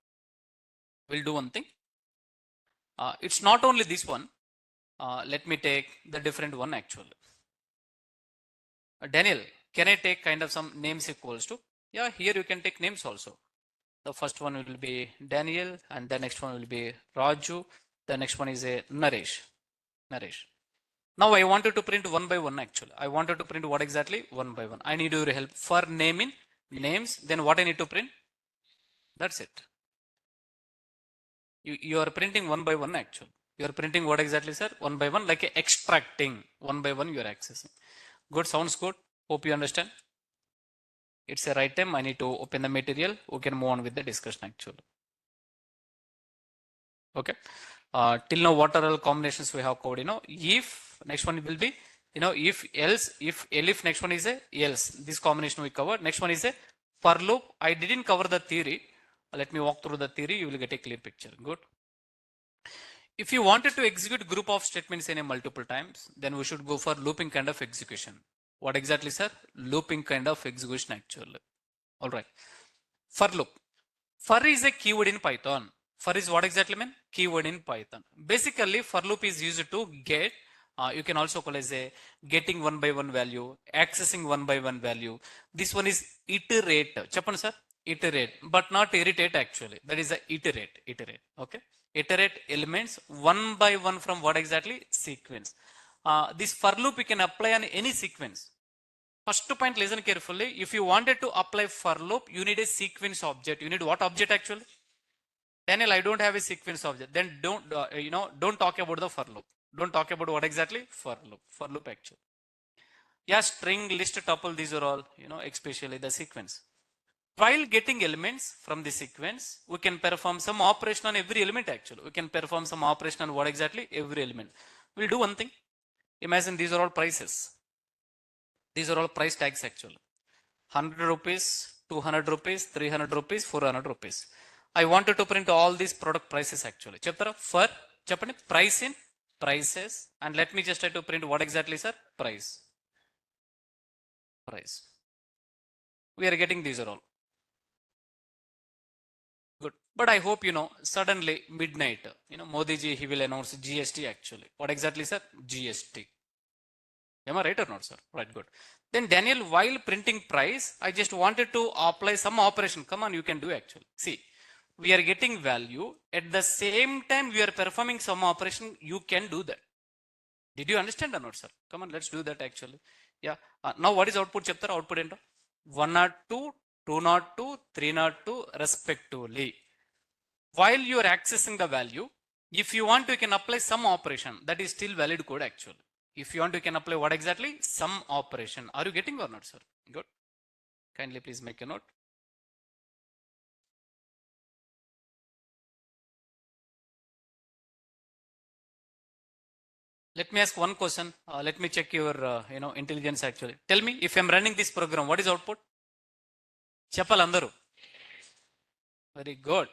We'll do one thing. It's not only this one. Let me take the different one actually. Daniel, can I take kind of some names equals to? Yeah, here you can take names also. The first one will be Daniel, and the next one will be Raju. The next one is a Naresh. Now I wanted to print one by one actually. I wanted to print what exactly? One by one. I need your help for naming names. Then what I need to print? That's it. You are printing one by one actually. You are printing what exactly, sir? One by one, like extracting. One by one you are accessing. Good, sounds good. Hope you understand. It's the right time. I need to open the material. We can move on with the discussion actually. Okay. Till now, what are all combinations we have covered? If next one will be, if else, if elif, next one is a else. This combination we covered. Next one is a for loop. I didn't cover the theory. Let me walk through the theory. You will get a clear picture. Good. If you wanted to execute group of statements in a multiple times, then we should go for looping kind of execution. What exactly, sir? Looping kind of execution actually. All right. For loop. For is a keyword in Python. For is what exactly mean? Keyword in Python. Basically, for loop is used to get, you can also call as a getting one by one value, accessing one by one value. This one is iterate. Chapan sir? Iterate, but not irritate actually. That is a iterate. Okay. Iterate elements one by one from what exactly? Sequence. This for loop you can apply on any sequence. First point, listen carefully. If you wanted to apply for loop, you need a sequence object. You need what object actually? Daniel, I don't have a sequence object. Then don't talk about the for loop. Don't talk about what exactly? For loop. For loop actually. Yeah, string, list, tuple, these are all, especially the sequence. While getting elements from the sequence, we can perform some operation on every element actually. We can perform some operation on what exactly? Every element. We'll do one thing. Imagine these are all prices. These are all price tags actually. 100 rupees, 200 rupees, 300 rupees, 400 rupees. I wanted to print all these product prices actually. Chapter for Japanese price in prices, and let me just try to print what exactly, sir? Price. We are getting these are all good. But I hope suddenly midnight, Modi ji he will announce GST actually. What exactly, sir? GST. Am I right or not, sir? Right, good. Then Daniel, while printing price, I just wanted to apply some operation. Come on, you can do actually. See, we are getting value. At the same time, we are performing some operation. You can do that. Did you understand or not, sir? Come on, let's do that actually. Yeah. Now, what is output chapter? Output into 102, 202, 302 respectively. While you are accessing the value, if you want, you can apply some operation. That is still valid code actually. If you want, you can apply what exactly? Some operation. Are you getting or not, sir? Good. Kindly please make a note. Let me ask one question. Let me check your intelligence actually. Tell me, if I'm running this program, what is output? Chapal andaru. Very good.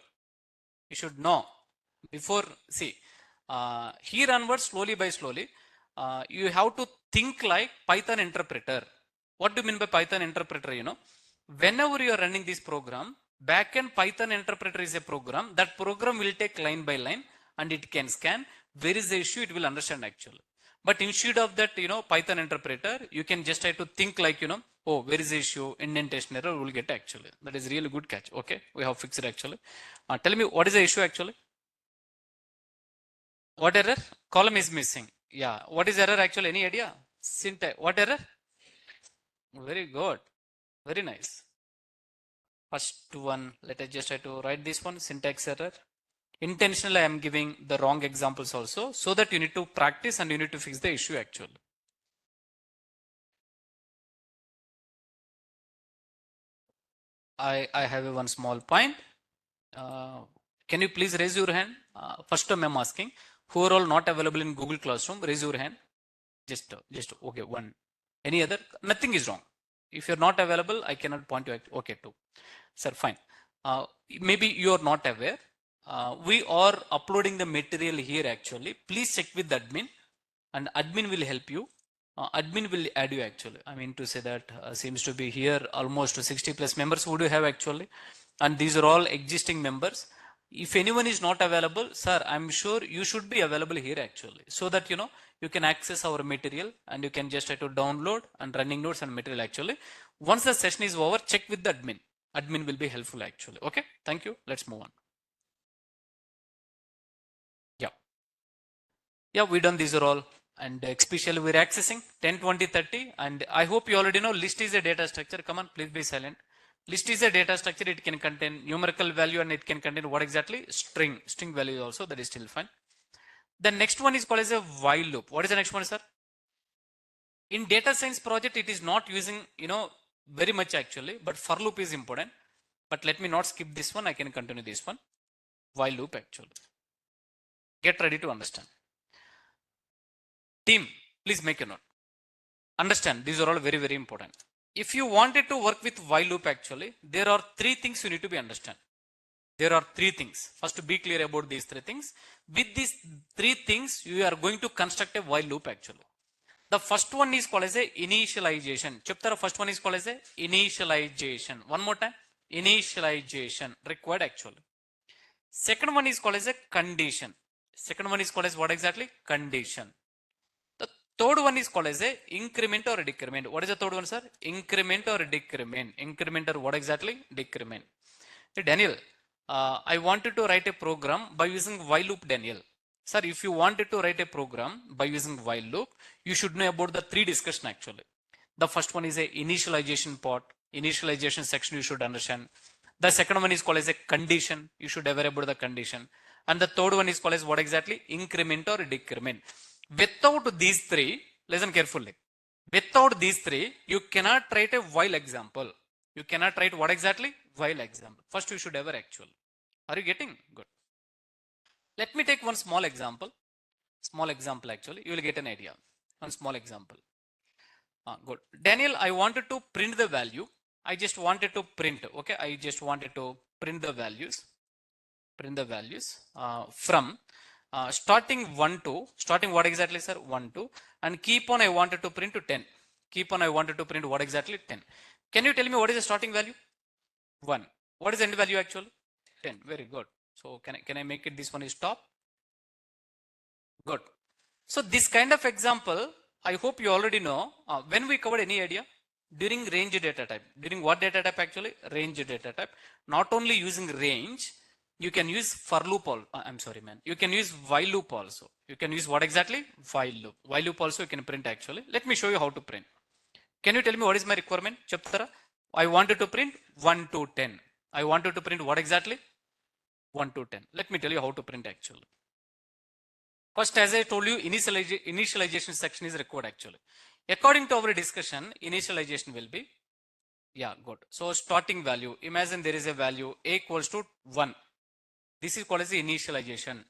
You should know. Before, see, here onwards, slowly by slowly, you have to think like Python interpreter. What do you mean by Python interpreter? Whenever you are running this program, backend Python interpreter is a program. That program will take line by line and it can scan. Where is the issue? It will understand actually. But instead of that, Python interpreter, you can just try to think like, oh, where is the issue? Indentation error will get actually. That is really good catch. Okay, we have fixed it actually. Tell me what is the issue actually? What error? Column is missing. Yeah. What is error actually? Any idea? Syntax. What error? Very good. Very nice. First one, let us just try to write this one, syntax error. Intentionally, I am giving the wrong examples also, so that you need to practice and you need to fix the issue actually. I have one small point. Can you please raise your hand? First time I'm asking, who are all not available in Google Classroom, raise your hand. Just okay, one. Any other? Nothing is wrong. If you're not available, I cannot point you. Okay, two. Sir, fine. Maybe you are not aware. We are uploading the material here actually. Please check with the admin and admin will help you. Admin will add you actually. I mean to say that seems to be here almost 60 plus members. Would you have actually? And these are all existing members. If anyone is not available, sir, I'm sure you should be available here actually, so that you can access our material and you can just try to download and running notes and material actually. Once the session is over, check with the admin. Admin will be helpful actually. Okay, thank you. Let's move on. Yeah, we done these are all, and especially we're accessing 10, 20, 30, and I hope you already know list is a data structure. Come on, please be silent. List is a data structure. It can contain numerical value and it can contain what exactly? String value also. That is still fine. The next one is called as a while loop. What is the next one, sir? In data science project, it is not using, very much actually, but for loop is important. But let me not skip this one. I can continue this one. While loop actually. Get ready to understand. Team, please make a note. Understand, these are all very, very important. If you wanted to work with while loop actually, there are three things you need to be understand. There are three things. First, to be clear about these three things. With these three things, you are going to construct a while loop actually. The first one is called as a initialization. Chapter first one is called as a initialization. One more time. Initialization required actually. Second one is called as a condition. Second one is called as what exactly? Condition. The third one is called as a increment or a decrement. What is the third one, sir? Increment or decrement. Increment or what exactly? Decrement. Hey, Daniel, I wanted to write a program by using while loop, Daniel. Sir, if you wanted to write a program by using while loop, you should know about the three discussion actually. The first one is a initialization part. Initialization section you should understand. The second one is called as a condition. You should aware about the condition. And the third one is called as what exactly? Increment or decrement. Without these three, listen carefully. Without these three, you cannot write a while example. You cannot write what exactly? While example. First, you should ever actual. Are you getting? Good. Let me take one small example. Small example actually. You will get an idea. One small example. Good. Daniel, I wanted to print the value I just wanted to print, okay, I just wanted to print the values from starting 1 to starting what exactly, sir? 1 to, and keep on I wanted to print to 10. Keep on I wanted to print what exactly? 10. Can you tell me what is the starting value? 1. What is the end value actually? 10. Very good. So can I make it this one is top? Good. So this kind of example, I hope you already know. When we covered any idea? During range data type. During what data type actually? Range data type. Not only using range, you can use for loop also. I'm sorry, man. You can use while loop also. You can use what exactly? While loop. While loop also you can print actually. Let me show you how to print. Can you tell me what is my requirement? Chaptara. I wanted to print 1 to 10. I wanted to print what exactly? 1 to 10. Let me tell you how to print actually. First, as I told you, initialization section is required actually. According to our discussion, initialization will be, yeah, good. So starting value, imagine there is a value a equals to 1. This is called as the initialization.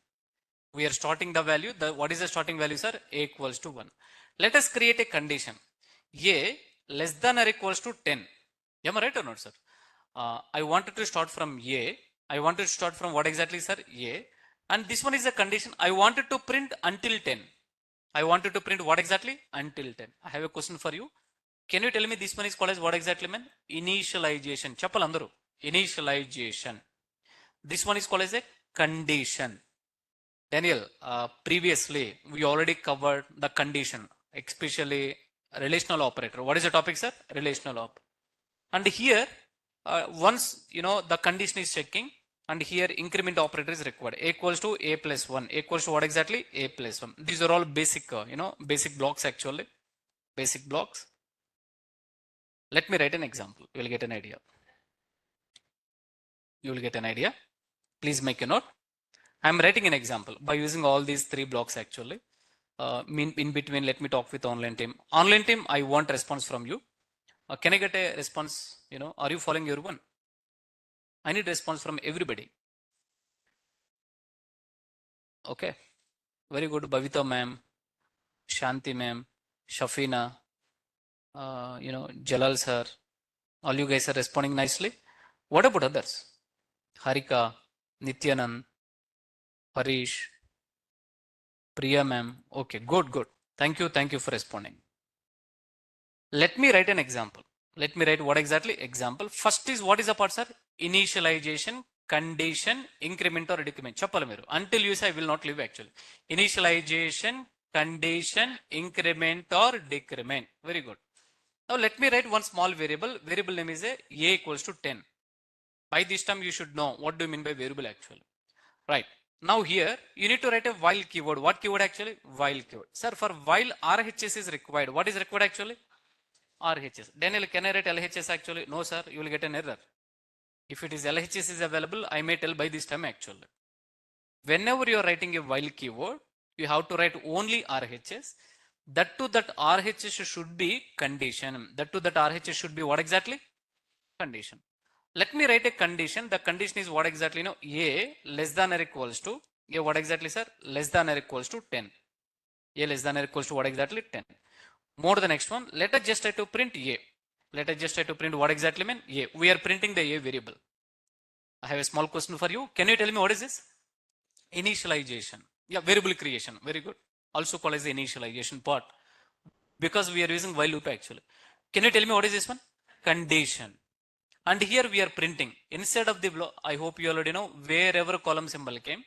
We are starting the value. What is the starting value, sir? A equals to 1. Let us create a condition. A less than or equals to 10. Am I right or not, sir? I wanted to start from A. I wanted to start from what exactly, sir? A. And this one is the condition. I wanted to print until 10. I wanted to print what exactly? Until 10. I have a question for you. Can you tell me this one is called as what exactly, man? Initialization. Chappalandaru. Initialization. This one is called as a condition. Daniel, previously we already covered the condition, especially relational operator. What is the topic, sir? Relational op. And here, once you know the condition is checking, and here increment operator is required. A equals to a plus 1. A equals to what exactly? A plus 1. These are all basic, basic blocks actually. Basic blocks. Let me write an example. You will get an idea. You will get an idea. Please make a note. I am writing an example by using all these 3 blocks actually. In between, let me talk with online team. Online team, I want response from you. Can I get a response? Are you following your one? I need response from everybody. Okay. Very good. Bhavita ma'am, Shanti ma'am, Shafina, Jalal sir. All you guys are responding nicely. What about others? Harika, Nityanand, Harish, Priya ma'am. Okay, good. Thank you for responding. Let me write an example. Let me write what exactly? Example. First is what is the part, sir? Initialization, condition, increment or decrement. Chappala meru. Until you say I will not leave actually. Initialization, condition, increment or decrement. Very good. Now let me write one small variable. Variable name is a equals to 10. By this time you should know what do you mean by variable actually. Right. Now here you need to write a while keyword. What keyword actually? While keyword. Sir, for while RHS is required. What is required actually? RHS. Daniel, can I write LHS actually? No, sir. You will get an error. If it is LHS is available, I may tell by this time actually. Whenever you are writing a while keyword, you have to write only RHS. That RHS should be condition. That RHS should be what exactly? Condition. Let me write a condition. The condition is what exactly? A less than or equals to, A what exactly, sir? Less than or equals to 10. A less than or equals to what exactly? 10. More the next one. Let us just try to print A. Let us just try to print what exactly mean? A. We are printing the A variable. I have a small question for you. Can you tell me what is this? Initialization. Yeah, variable creation. Very good. Also called as the initialization part. Because we are using while loop actually. Can you tell me what is this one? Condition. And here we are printing. Instead of the block, I hope you already know, wherever column symbol came.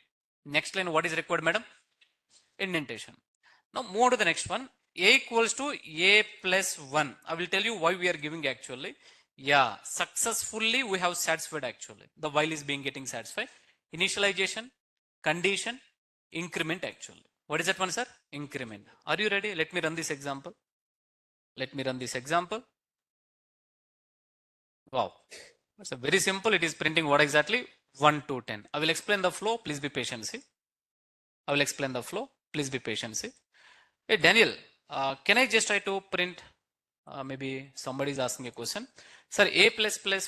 Next line, what is required, madam? Indentation. Now move to the next one. A equals to A plus 1. I will tell you why we are giving actually. Yeah, successfully we have satisfied actually. The while is being getting satisfied. Initialization, condition, increment actually. What is that one, sir? Increment. Are you ready? Let me run this example. Let me run this example. Wow. It's a very simple. It is printing what exactly? 1 to 10. I will explain the flow. Please be patient. See. I will explain the flow. Please be patient. See. Hey, Daniel, can I just try to print? Maybe somebody is asking a question. Sir, A++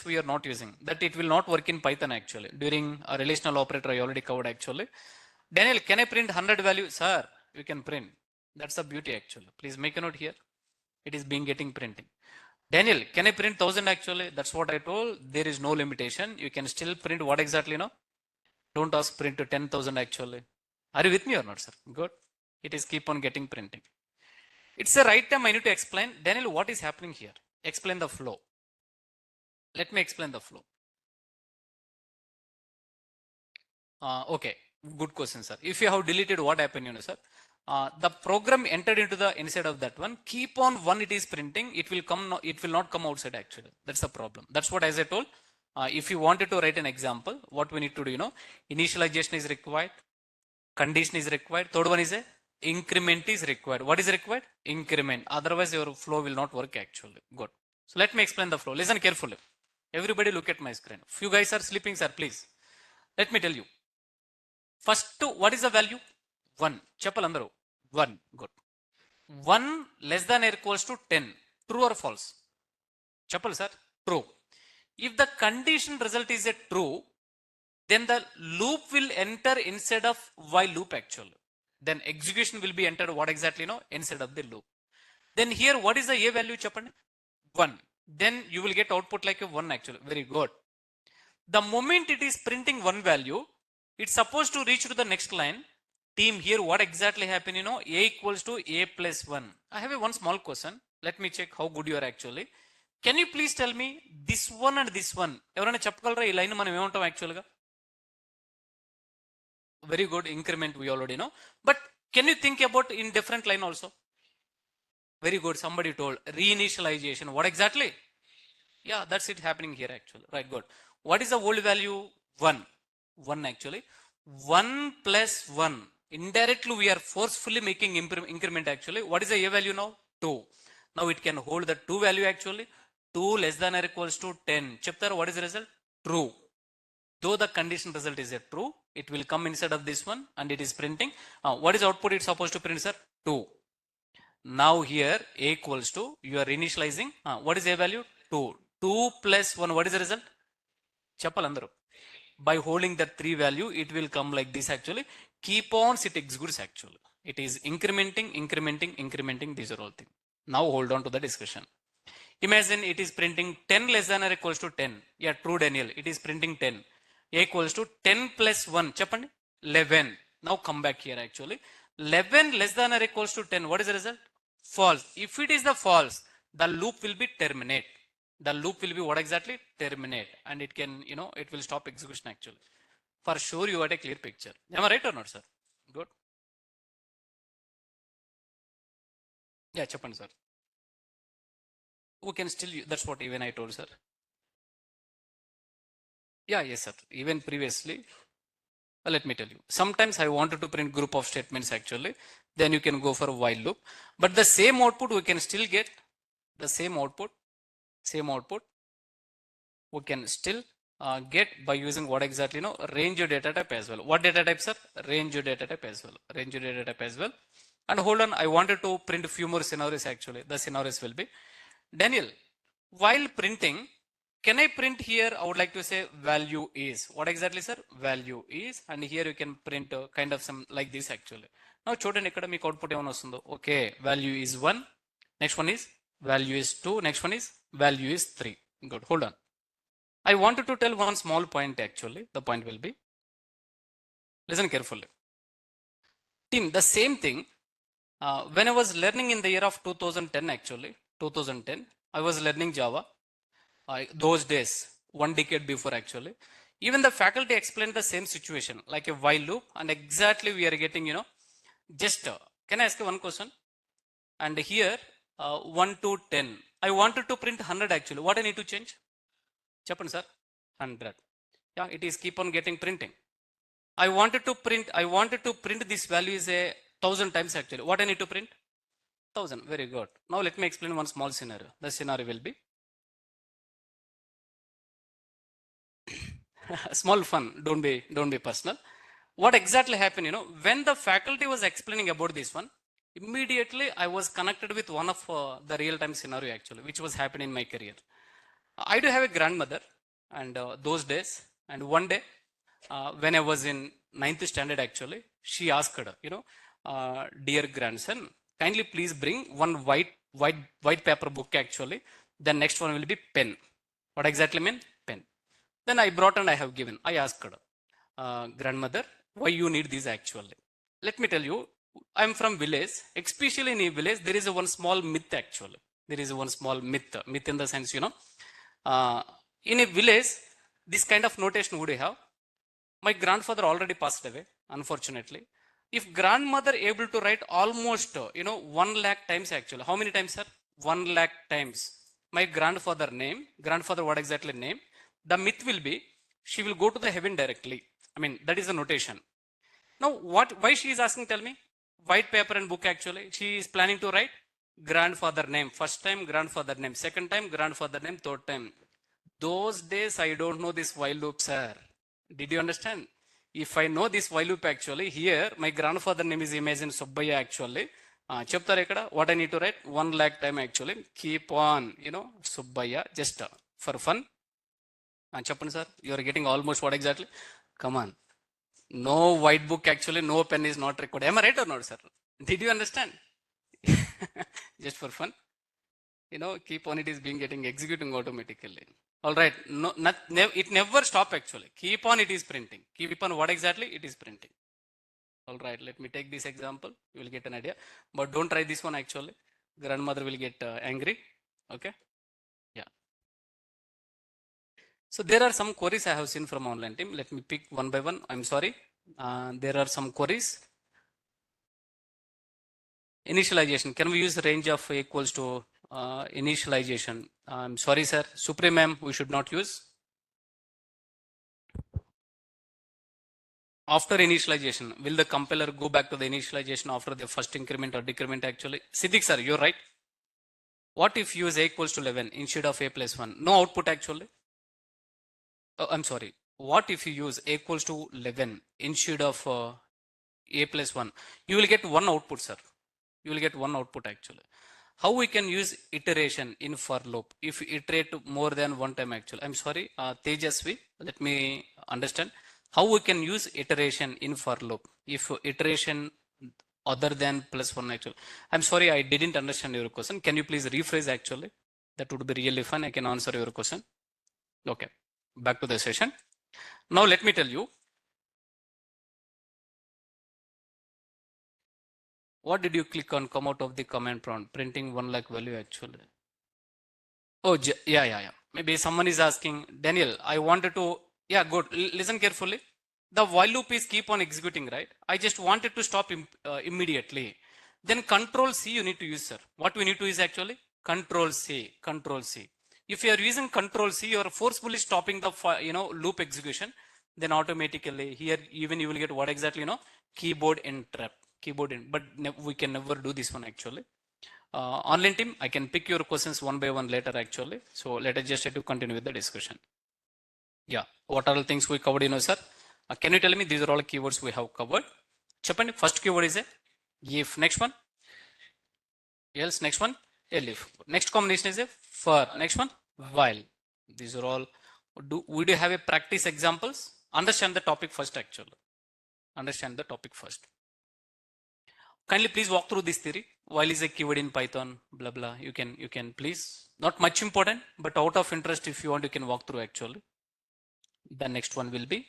we are not using. That it will not work in Python actually. During a relational operator, I already covered actually. Daniel, can I print 100 value? Sir, you can print. That's the beauty actually. Please make a note here. It is being getting printing. Daniel, can I print 1000 actually? That's what I told. There is no limitation. You can still print what exactly now? Don't ask print to 10,000 actually. Are you with me or not, sir? Good. It is keep on getting printing. It's the right time I need to explain. Daniel, what is happening here? Explain the flow. Let me explain the flow. Okay, good question, sir. If you have deleted, what happened, sir? The program entered into the inside of that one. Keep on one it is printing. It will come. It will not come outside actually. That's the problem. That's what as I told. If you wanted to write an example, what we need to do, initialization is required, condition is required. Third one is a increment is required. What is required? Increment. Otherwise, your flow will not work actually. Good. So let me explain the flow. Listen carefully. Everybody look at my screen. Few guys are sleeping, sir. Please. Let me tell you. First, what is the value? 1. Chappalandaru. 1. Good. 1 less than or equals to 10. True or false? Chappal, sir. True. If the condition result is a true, then the loop will enter inside of while loop actually. Then execution will be entered what exactly inside of the loop. Then here what is the A value Chappan? 1. Then you will get output like a 1 actually. Very good. The moment it is printing one value, it's supposed to reach to the next line. Team, here what exactly happened? A equals to A plus 1. I have a one small question. Let me check how good you are actually. Can you please tell me this one and this one? ఎవరైనా చెప్పగలరా ఈ line మనం ఏమంటాం యాక్చువల్గా? Very good increment we already know. But can you think about in different line also? Very good. Somebody told reinitialization. What exactly? Yeah, that's it happening here actually. Right, good. What is the old value? 1. 1 actually. 1 plus 1. Indirectly we are forcefully making increment actually. What is the A value now? 2. Now it can hold the 2 value actually. 2 less than or equals to 10. Chapter, what is the result? True. Though the condition result is a true, it will come inside of this one and it is printing. What is output it's supposed to print, sir? 2. Now here A equals to, you are initializing. What is A value? 2. 2 plus 1, what is the result? Chappalandaru. By holding that 3 value, it will come like this actually. Keep on it executes actually. It is incrementing. These are all things. Now hold on to the discussion. Imagine it is printing 10 less than or equals to 10. Yeah, true Daniel. It is printing 10. A equals to 10 plus 1. Chappandi? 11. Now come back here actually. 11 less than or equals to 10. What is the result? False. If it is the false, the loop will be terminate. The loop will be what exactly? Terminate. And it can, it will stop execution actually. For sure you got a clear picture. Am I right or not, sir? Good. Yeah, Chappandi, sir. We can still, that's what even I told, sir. Yeah, yes, sir. Even previously, let me tell you. Sometimes I wanted to print group of statements actually. Then you can go for a while loop. But the same output we can still get. The same output. We can still get by using what exactly? Range data type as well. What data type, sir? Range data type as well. And hold on, I wanted to print a few more scenarios actually. The scenarios will be. Daniel, while printing, can I print here? I would like to say value is. What exactly, sir? Value is. And here you can print kind of some like this actually. Now, chodan ikkada meeku output em vastundo. Okay, value is 1. Next one is value is 2. Next one is value is 3. Good. Hold on. I wanted to tell one small point actually. The point will be, listen carefully. Team, the same thing. When I was learning in the year of 2010 actually, 2010, I was learning Java. Those days, 1 decade before actually. Even the faculty explained the same situation, like a while loop, and exactly we are getting, just, can I ask you one question? And here, 1 to 10. I wanted to print 100 actually. What I need to change? Chappan, sir? 100. Yeah, it is keep on getting printing. I wanted to print this value is a 1000 times actually. What I need to print? 1000. Very good. Now let me explain one small scenario. The scenario will be small fun. Don't be personal. What exactly happened? When the faculty was explaining about this one, immediately I was connected with one of the real-time scenario actually, which was happening in my career. I do have a grandmother, and those days, and one day, when I was in 9th standard actually, she asked, dear grandson, kindly please bring one white paper book actually. Then next one will be pen. What exactly mean? Pen. Then I brought and I have given. I asked grandmother, why you need these actually? Let me tell you, I'm from village. Especially in a village, there is a one small myth actually. There is a one small myth. Myth in the sense, in a village, this kind of notation would you have? My grandfather already passed away, unfortunately. If grandmother able to write almost, 1 lakh times actually. How many times, sir? 1 lakh times. My grandfather name, grandfather what exactly name? The myth will be, she will go to the heaven directly. I mean, that is the notation. Now, why she is asking, tell me? White paper and book actually. She is planning to write grandfather name. First time, grandfather name. Second time, grandfather name. Third time. Those days, I don't know this while loop, sir. Did you understand? If I know this while loop actually, here, my grandfather name is Imagine Subbaya actually. Chapter ekkada, what I need to write? 1 lakh time actually. Keep on, Subbaya, just for fun. Chappan sir, you are getting almost what exactly? Come on. No white book actually, no pen is not required. Am I right or not, sir? Did you understand? Just for fun. Keep on it is being getting executing automatically. All right. No, it never stop actually. Keep on it is printing. Keep on what exactly? It is printing. All right. Let me take this example. You will get an idea. But don't try this one actually. Grandmother will get angry. Okay. Yeah. So there are some queries I have seen from online team. Let me pick one by one. I'm sorry. There are some queries. Initialization. Can we use range of equals to initialization? I'm sorry, sir. Supreme ma'am, we should not use. After initialization, will the compiler go back to the initialization after the first increment or decrement actually? Siddiq sir, you're right. What if use a equals to 11 instead of a plus 1? No output actually. Oh, I'm sorry. What if you use a equals to 11 instead of a plus 1? You will get one output, sir. You will get one output actually. How we can use iteration in for loop if you iterate more than one time actually? I'm sorry, Tejasvi, let me understand. How we can use iteration in for loop if iteration other than plus one actually? I'm sorry, I didn't understand your question. Can you please rephrase actually? That would be really fun. I can answer your question. Okay, back to the session. Now let me tell you, what did you click on come out of the command prompt? Printing 1 lakh value actually. Oh, yeah. Maybe someone is asking, Daniel, I wanted to, yeah, good. Listen carefully. The while loop is keep on executing, right? I just wanted to stop immediately. Then control C you need to use, sir. What we need to use actually? Control C, control C. If you are using control C, you are forcefully stopping the, loop execution. Then automatically here, even you will get what exactly, keyboard interrupt, keyboard in, but we can never do this one actually. Online team, I can pick your questions one by one later actually. So let us just try to continue with the discussion. Yeah, what are the things we covered, sir? Can you tell me these are all keywords we have covered? Chappan, first keyword is a if. Next one, else. Next one, elif. Next combination is a for. Next one, while. These are all. We do have a practice examples. Understand the topic first actually. Understand the topic first. Kindly please walk through this theory. While is a keyword in Python, blah blah. You can please. Not much important, but out of interest, if you want, you can walk through actually. The next one will be,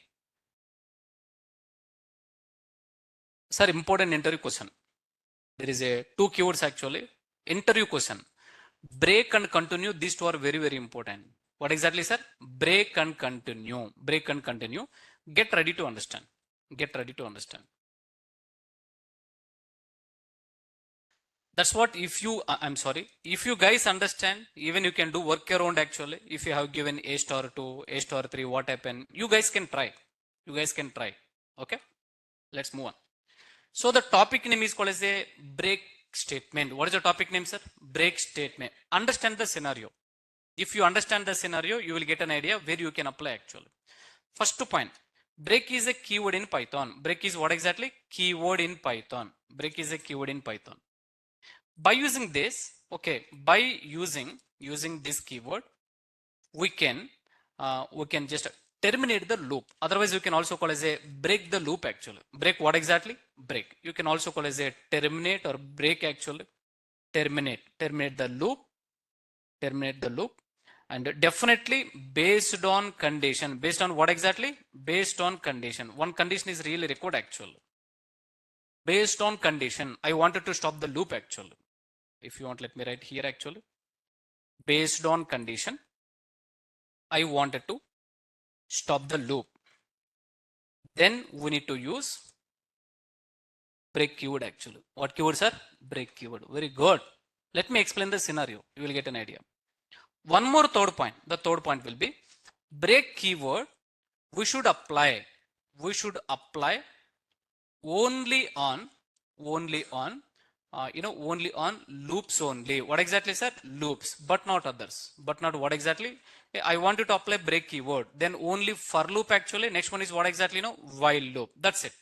sir, important interview question. There is a two keywords actually. Interview question. Break and continue. These two are very, very important. What exactly, sir? Break and continue. Break and continue. Get ready to understand. Get ready to understand. That's what if you, I'm sorry, if you guys understand, even you can do workaround actually. If you have given A star 2, A star 3, what happened? You guys can try. You guys can try. Okay. Let's move on. So the topic name is called as a break statement. What is the topic name, sir? Break statement. Understand the scenario. If you understand the scenario, you will get an idea where you can apply actually. First point, break is a keyword in Python. Break is what exactly? Keyword in Python. Break is a keyword in Python. By using this, okay, by using this keyword, we can just terminate the loop. Otherwise, you can also call as a break the loop actually. Break what exactly? Break. You can also call as a terminate or break actually. Terminate the loop terminate the loop. And definitely based on condition. Based on what exactly? Based on condition. One condition is really required actually. Based on condition, I wanted to stop the loop actually. If you want, let me write here actually. Based on condition, I wanted to stop the loop. Then we need to use break keyword actually. What keyword, sir? Break keyword. Very good. Let me explain the scenario. You will get an idea. One more third point. The third point will be break keyword. We should apply only on only on loops only. What exactly, sir? Loops, but not others. But not what exactly? I want you to apply break keyword. Then only for loop actually. Next one is what exactly? While loop. That's it.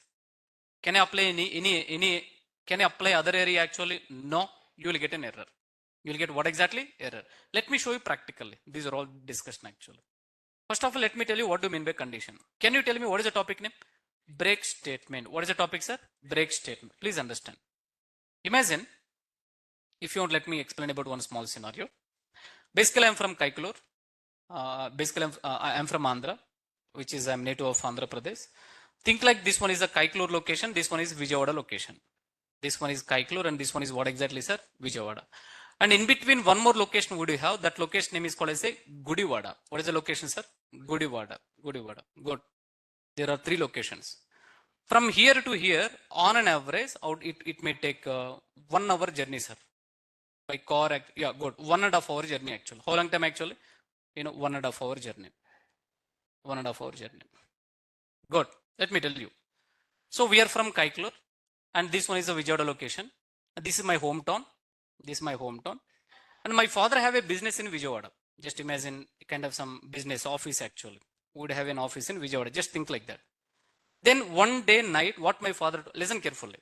Can I apply any? Can I apply other area actually? No. You will get an error. You will get what exactly? Error. Let me show you practically. These are all discussion actually. First of all, let me tell you what do you mean by condition. Can you tell me what is the topic name? Break statement. What is the topic, sir? Break statement. Please understand. Imagine, if you want, let me explain about one small scenario. Basically, I'm from Kaikulur. I'm from Andhra, which is I'm native of Andhra Pradesh. Think like this one is a Kaikulur location. This one is Vijayawada location. This one is Kaikulur and this one is what exactly, sir? Vijayawada. And in between one more location would you have? That location name is called as a Gudivada. What is the location, sir? Gudivada. Gudivada. Good. There are 3 locations. From here to here, on an average, it may take 1 hour journey, sir. By car, yeah, good. 1.5 hour journey actually. How long time actually? 1.5 hour journey. 1.5 hour journey. Good. Let me tell you. So we are from Kaikulur, and this one is the Vijayawada location. This is my hometown. This is my hometown. And my father have a business in Vijayawada. Just imagine kind of some business office actually. Would have an office in Vijayawada. Just think like that. Then one day night, what my father, listen carefully.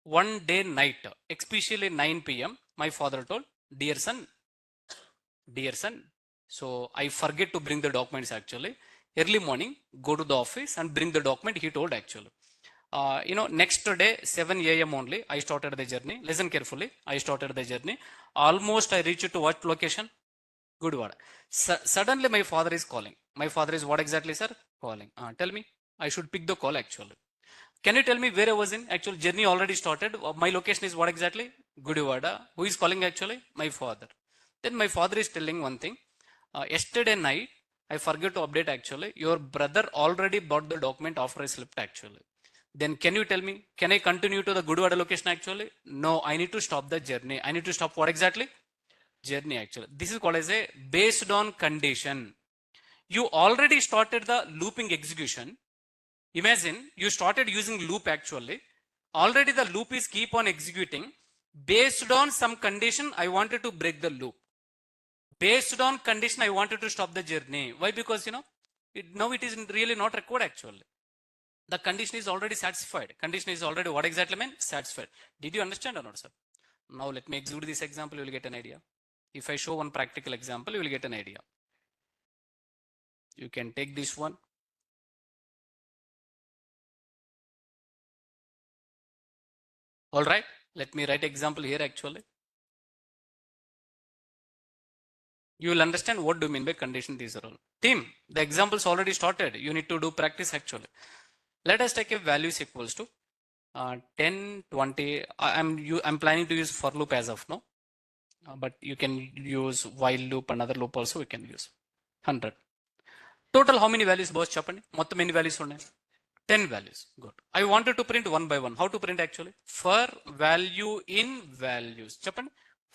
One day night, especially 9 p.m., my father told, dear son, so I forget to bring the documents actually. Early morning, go to the office and bring the document, he told actually. Next day, 7 a.m. only, I started the journey. Listen carefully. I started the journey. Almost I reached to what location? Gudivada. Suddenly my father is calling. My father is what exactly, sir? Calling. Tell me. I should pick the call actually. Can you tell me where I was in? Actual journey already started. My location is what exactly? Gudivada. Who is calling actually? My father. Then my father is telling one thing. Yesterday night, I forgot to update actually. Your brother already bought the document after I slept actually. Then can you tell me, can I continue to the Gudivada location actually? No, I need to stop the journey. I need to stop what exactly? Journey actually. This is called as a based on condition. You already started the looping execution. Imagine you started using loop actually. Already the loop is keep on executing. Based on some condition, I wanted to break the loop. Based on condition, I wanted to stop the journey. Why? Because now it is really not required actually. The condition is already satisfied. Condition is already what exactly mean? Satisfied. Did you understand or not, sir? Now let me execute this example, you will get an idea. If I show one practical example, you will get an idea. You can take this one. All right, let me write example here actually. You will understand what do you mean by condition these are all. Team, the examples already started. You need to do practice actually. Let us take a values equals to 10, 20. I'm planning to use for loop as of now. But you can use while loop, another loop also we can use. 100. Total how many values boss చెప్పండి మొత్తం ఎన్ని values ఉన్నాయి 10 values. Good. I wanted to print one by one. How to print actually? For value in values. చెప్పండి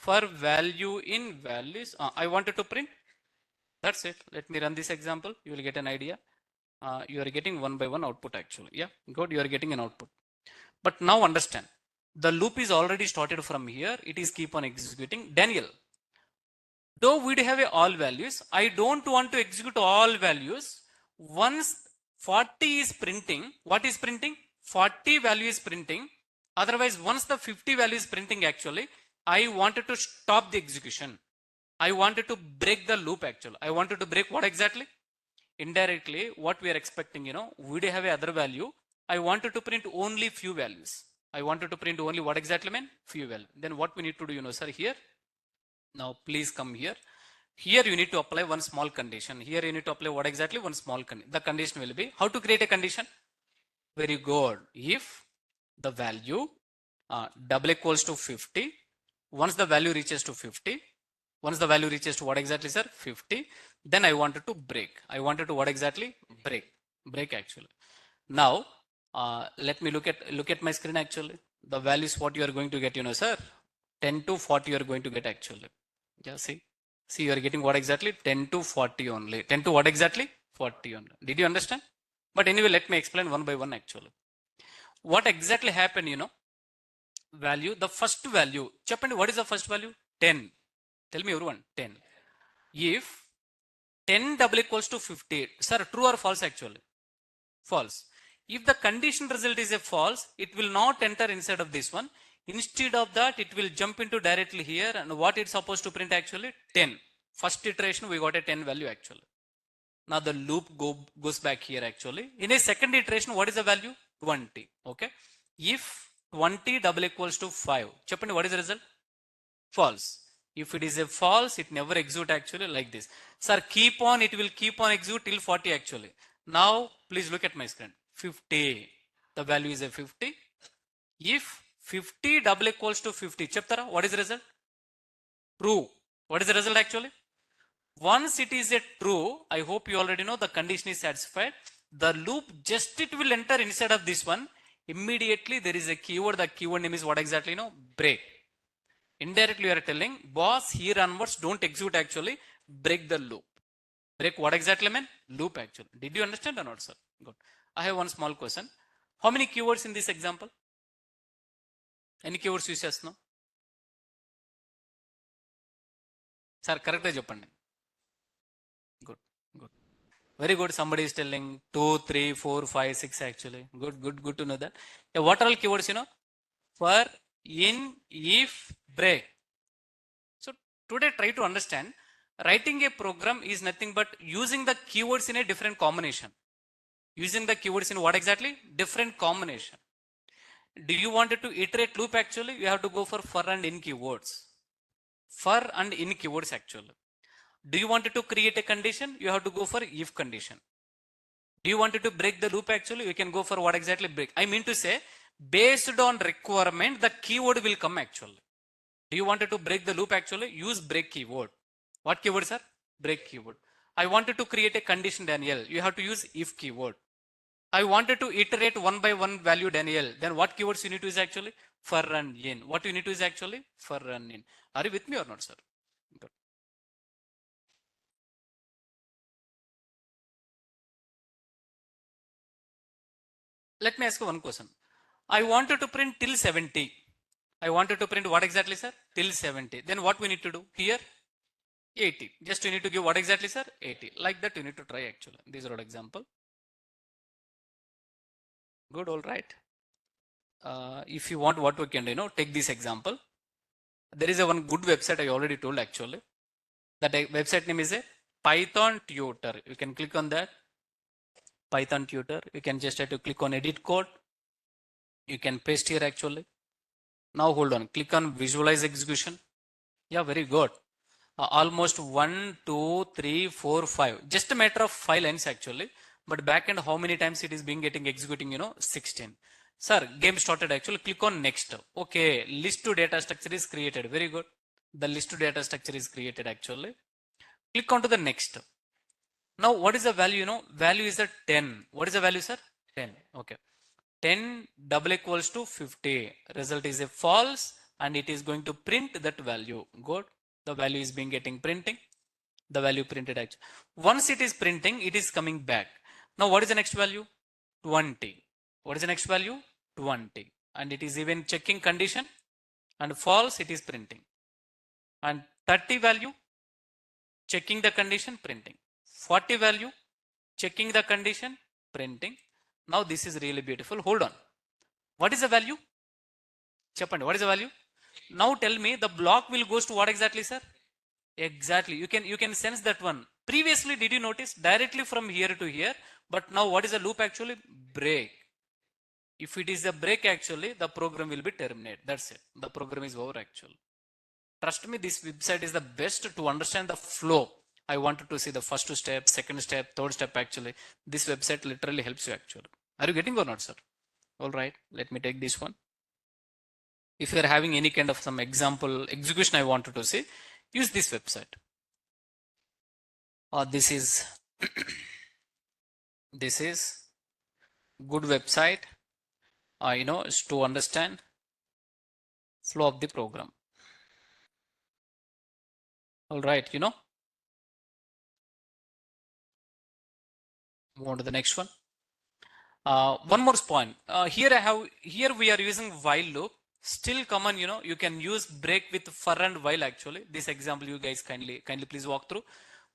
for value in values. I wanted to print. That's it. Let me run this example. You will get an idea. You are getting one by one output actually. Yeah, good. You are getting an output. But now understand. The loop is already started from here. It is keep on executing. Daniel, though we have all values, I don't want to execute all values. Once 40 is printing, what is printing? 40 value is printing. Otherwise, once the 50 value is printing actually, I wanted to stop the execution. I wanted to break the loop actually. I wanted to break what exactly? Indirectly, what we are expecting, we have a other value. I wanted to print only few values. I wanted to print only what exactly mean? Few values. Then what we need to do, sir, here. Now please come here. Here you need to apply one small condition. Here you need to apply what exactly? One small condition. The condition will be, how to create a condition? Very good. If the value double equals to 50, once the value reaches to 50, once the value reaches to what exactly, sir? 50, then I wanted to break. I wanted to what exactly? Break actually. Now, let me look at my screen actually. The value is what you are going to get, sir. 10 to 40 you are going to get actually. Yeah, see. See, you are getting what exactly? 10 to 40 only. 10 to what exactly? 40 only. Did you understand? But anyway, let me explain one by one actually. What exactly happened, value, the first value. Cheppandi, what is the first value? 10. Tell me everyone, 10. If 10 double equals to 50, sir, true or false actually? False. If the condition result is a false, it will not enter inside of this one. Instead of that, it will jump into directly here. And what it's supposed to print actually? 10. First iteration, we got a 10 value actually. Now the loop goes back here actually. In a second iteration, what is the value? 20. Okay. If 20 double equals to 5, cheppandi, what is the result? False. If it is a false, it never execute actually like this. Sir, keep on, it will keep on execute till 40 actually. Now, please look at my screen. 50. The value is a 50. If 50 double equals to 50, cheptara, what is the result? True. What is the result actually? Once it is a true, I hope you already know the condition is satisfied. The loop just it will enter inside of this one. Immediately there is a keyword. The keyword name is what exactly? Break. Indirectly you are telling, boss, here onwards don't execute actually, break the loop. Break what exactly mean? Loop actually. Did you understand or not, sir? Good. I have one small question. How many keywords in this example? Any keywords use చేస్తున్నాం? Sir, correct చెప్పండి. Good. Good. Very good. Somebody is telling 2, 3, 4, 5, 6 actually. Good to know that. Yeah, what are all keywords, For, in, if, break. So today try to understand, writing a program is nothing but using the keywords in a different combination. Using the keywords in what exactly? Different combination. Do you want to iterate loop actually? You have to go for and in keywords. For and in keywords actually. Do you want to create a condition? You have to go for if condition. Do you want to break the loop actually? You can go for what exactly break. I mean to say, based on requirement, the keyword will come actually. Do you want to break the loop actually? Use break keyword. What keyword, sir? Break keyword. I wanted to create a condition, Daniel. You have to use if keyword. I wanted to iterate one by one value, Daniel. Then what keywords you need to use actually? For and in. What you need to use actually? For and in. Are you with me or not, sir? Good. Let me ask you one question. I wanted to print till 70. I wanted to print what exactly, sir? Till 70. Then what we need to do? Here, 80. Just you need to give what exactly, sir? 80. Like that you need to try actually. These are all example. Good, all right. If you want what we can do, take this example. There is a one good website I already told actually. That website name is a Python Tutor. You can click on that. Python Tutor. You can just have to click on edit code. You can paste here actually. Now hold on. Click on visualize execution. Yeah, very good. Almost 1, 2, 3, 4, 5. Just a matter of 5 lines actually. But backend, how many times it is being getting executing, 16. Sir, game started actually. Click on next. Okay, list to data structure is created. Very good. The list to data structure is created actually. Click on to the next. Now, what is the value? Value is a 10. What is the value, sir? 10. Okay. 10 double equals to 50. Result is a false and it is going to print that value. Good. The value is being getting printing. The value printed actually. Once it is printing, it is coming back. Now, what is the next value? 20. What is the next value? 20. And it is even checking condition and false, it is printing. And 30 value, checking the condition, printing. 40 value, checking the condition, printing. Now this is really beautiful. Hold on. What is the value? Cheppandi, what is the value? Now tell me the block will goes to what exactly, sir? Exactly. You can sense that one. Previously, did you notice directly from here to here? But now what is the loop actually? Break. If it is a break actually, the program will be terminated. That's it. The program is over actually. Trust me, this website is the best to understand the flow. I wanted to see the first step, second step, third step actually. This website literally helps you actually. Are you getting or not, sir? All right, let me take this one. If you are having any kind of some example execution I wanted to see, use this website. This is this is good website, is to understand flow of the program. All right, move on to the next one. One more point. Here we are using while loop. Still common, you can use break with for and while actually. This example you guys kindly please walk through.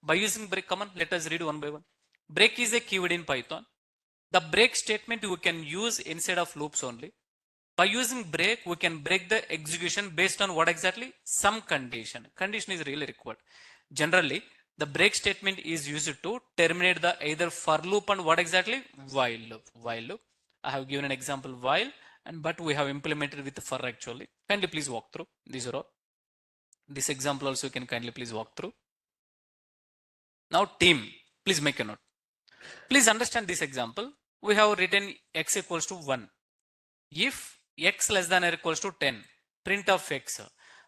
By using break common, let us read one by one. Break is a keyword in Python. The break statement we can use instead of loops only. By using break, we can break the execution based on what exactly? Some condition. Condition is really required. Generally, the break statement is used to terminate the either for loop and what exactly? While loop. While loop. I have given an example while, but we have implemented with for actually. Kindly please walk through. These are all. This example also you can kindly please walk through. Now team, please make a note. Please understand this example. We have written x equals to 1. If x less than or equals to 10, print of x.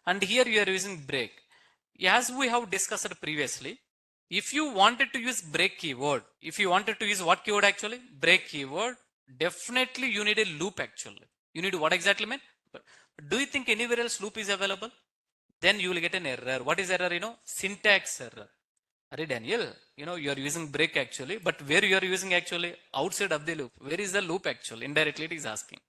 And here you are using break. As we have discussed previously, if you wanted to use break keyword, if you wanted to use what keyword actually? Break keyword, definitely you need a loop actually. You need what exactly mean? But do you think anywhere else loop is available? Then you will get an error. What is error? Syntax error. Are Daniel, you are using break actually, but where you are using actually? Outside of the loop. Where is the loop actually? Indirectly it is asking.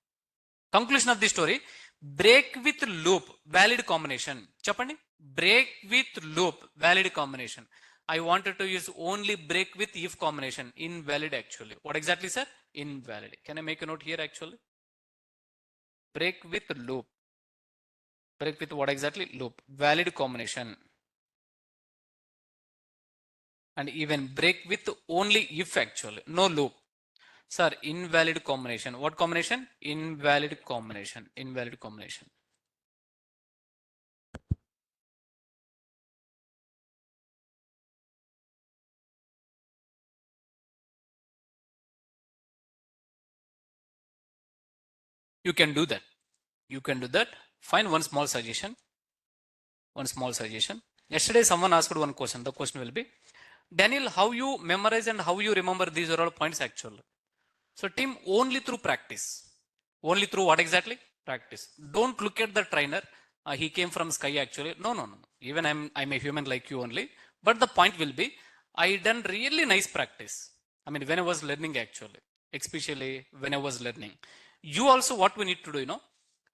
Conclusion of the story, break with loop, valid combination. Chapani, break with loop, valid combination. I wanted to use only break with if combination, invalid actually. What exactly, sir? Invalid. Can I make a note here actually? Break with loop. Break with what exactly? Loop. Valid combination. And even break with only if actually. No loop. Sir, invalid combination. What combination? Invalid combination. Invalid combination. You can do that. You can do that. Find one small suggestion. One small suggestion. Yesterday, someone asked one question. The question will be, Daniel, how you memorize and how you remember these are all points actually. So, team, only through practice. Only through what exactly? Practice. Don't look at the trainer. He came from sky actually. No, no, no. Even I'm a human like you only. But the point will be, I done really nice practice. I mean, when I was learning actually, especially when I was learning. You also what we need to do,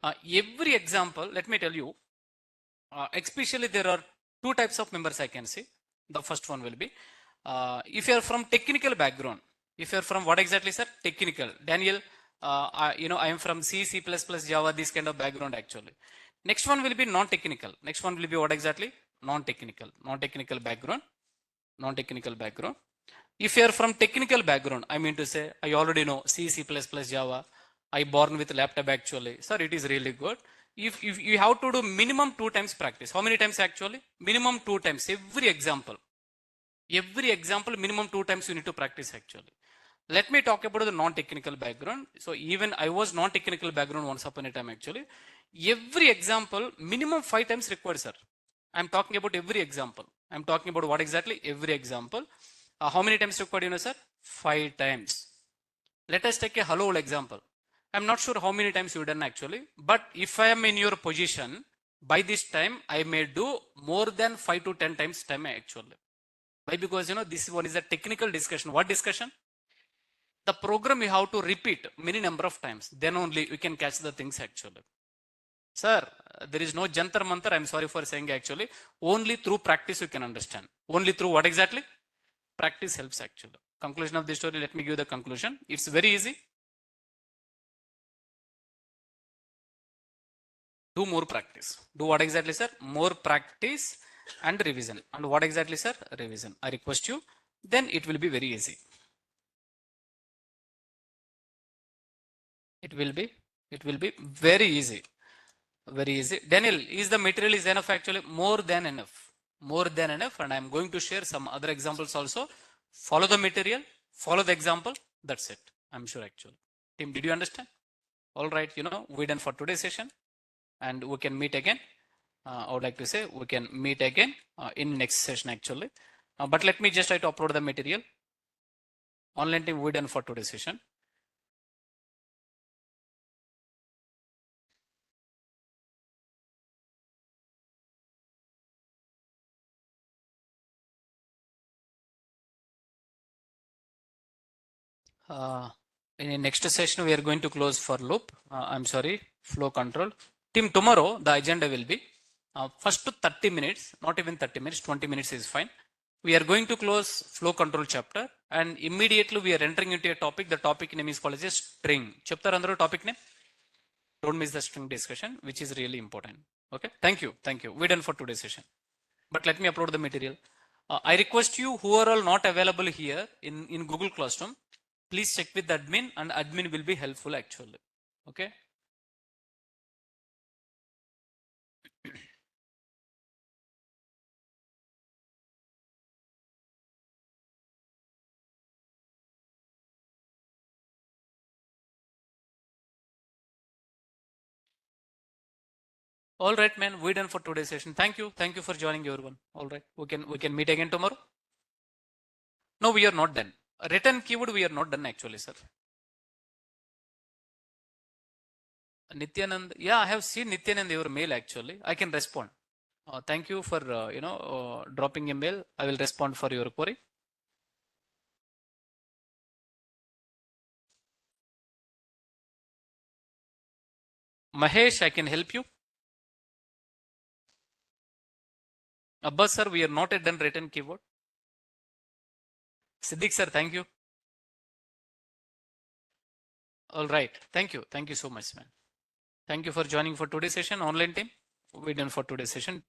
every example, let me tell you, especially there are two types of members I can see. The first one will be, if you are from technical background, if you are from what exactly, sir? Technical. Daniel, I am from C, C++, Java, this kind of background actually. Next one will be non-technical. Next one will be what exactly? Non-technical. Non-technical background. Non-technical background. If you are from technical background, I mean to say, I already know C, C++, Java. I born with laptop actually. Sir, it is really good. If you have to do minimum 2 times practice. How many times actually? Minimum 2 times. Every example, minimum 2 times you need to practice actually. Let me talk about the non-technical background. So even I was non-technical background once upon a time actually. Every example, minimum 5 times required, sir. I'm talking about every example. I'm talking about what exactly? Every example. How many times required, sir? 5 times. Let us take a hello example. I'm not sure how many times you've done actually, but if I am in your position, by this time, I may do more than 5 to 10 times time actually. Why? Because, this one is a technical discussion. What discussion? The program you have to repeat many number of times. Then only we can catch the things actually. Sir, there is no jantar mantar. I'm sorry for saying actually. Only through practice you can understand. Only through what exactly? Practice helps actually. Conclusion of the story, let me give the conclusion. It's very easy. Do more practice. Do what exactly, sir? More practice and revision. And what exactly, sir? Revision. I request you. Then it will be very easy. It will be very easy. Very easy. Daniel, is the material is enough? Actually, more than enough. More than enough. And I'm going to share some other examples also. Follow the material, follow the example. That's it. I'm sure actually. Team, did you understand? All right. We're done for today's session and we can meet again. I would like to say we can meet again in next session actually. But let me just try to upload the material. Online team, we're done for today's session. In the next session, we are going to close for loop. I'm sorry, flow control. Team, tomorrow the agenda will be first to 30 minutes, not even 30 minutes, 20 minutes is fine. We are going to close flow control chapter and immediately we are entering into a topic. The topic name is called as a string. Chapter under topic name. Don't miss the string discussion, which is really important. Okay, thank you. Thank you. We're done for today's session. But let me upload the material. I request you who are all not available here in Google Classroom, please check with the admin and admin will be helpful actually. Okay. All right, man. We're done for today's session. Thank you. Thank you for joining everyone. All right. We can meet again tomorrow. No, we are not done. Written keyword we are not done actually, sir. Nityanand. Yeah, I have seen Nityanand your mail actually. I can respond. Thank you for dropping a mail. I will respond for your query. Mahesh, I can help you. Abbas sir, we are not yet done written keyword. Siddiq sir, thank you. All right. Thank you. Thank you so much, man. Thank you for joining for today's session. Online team, we're done for today's session.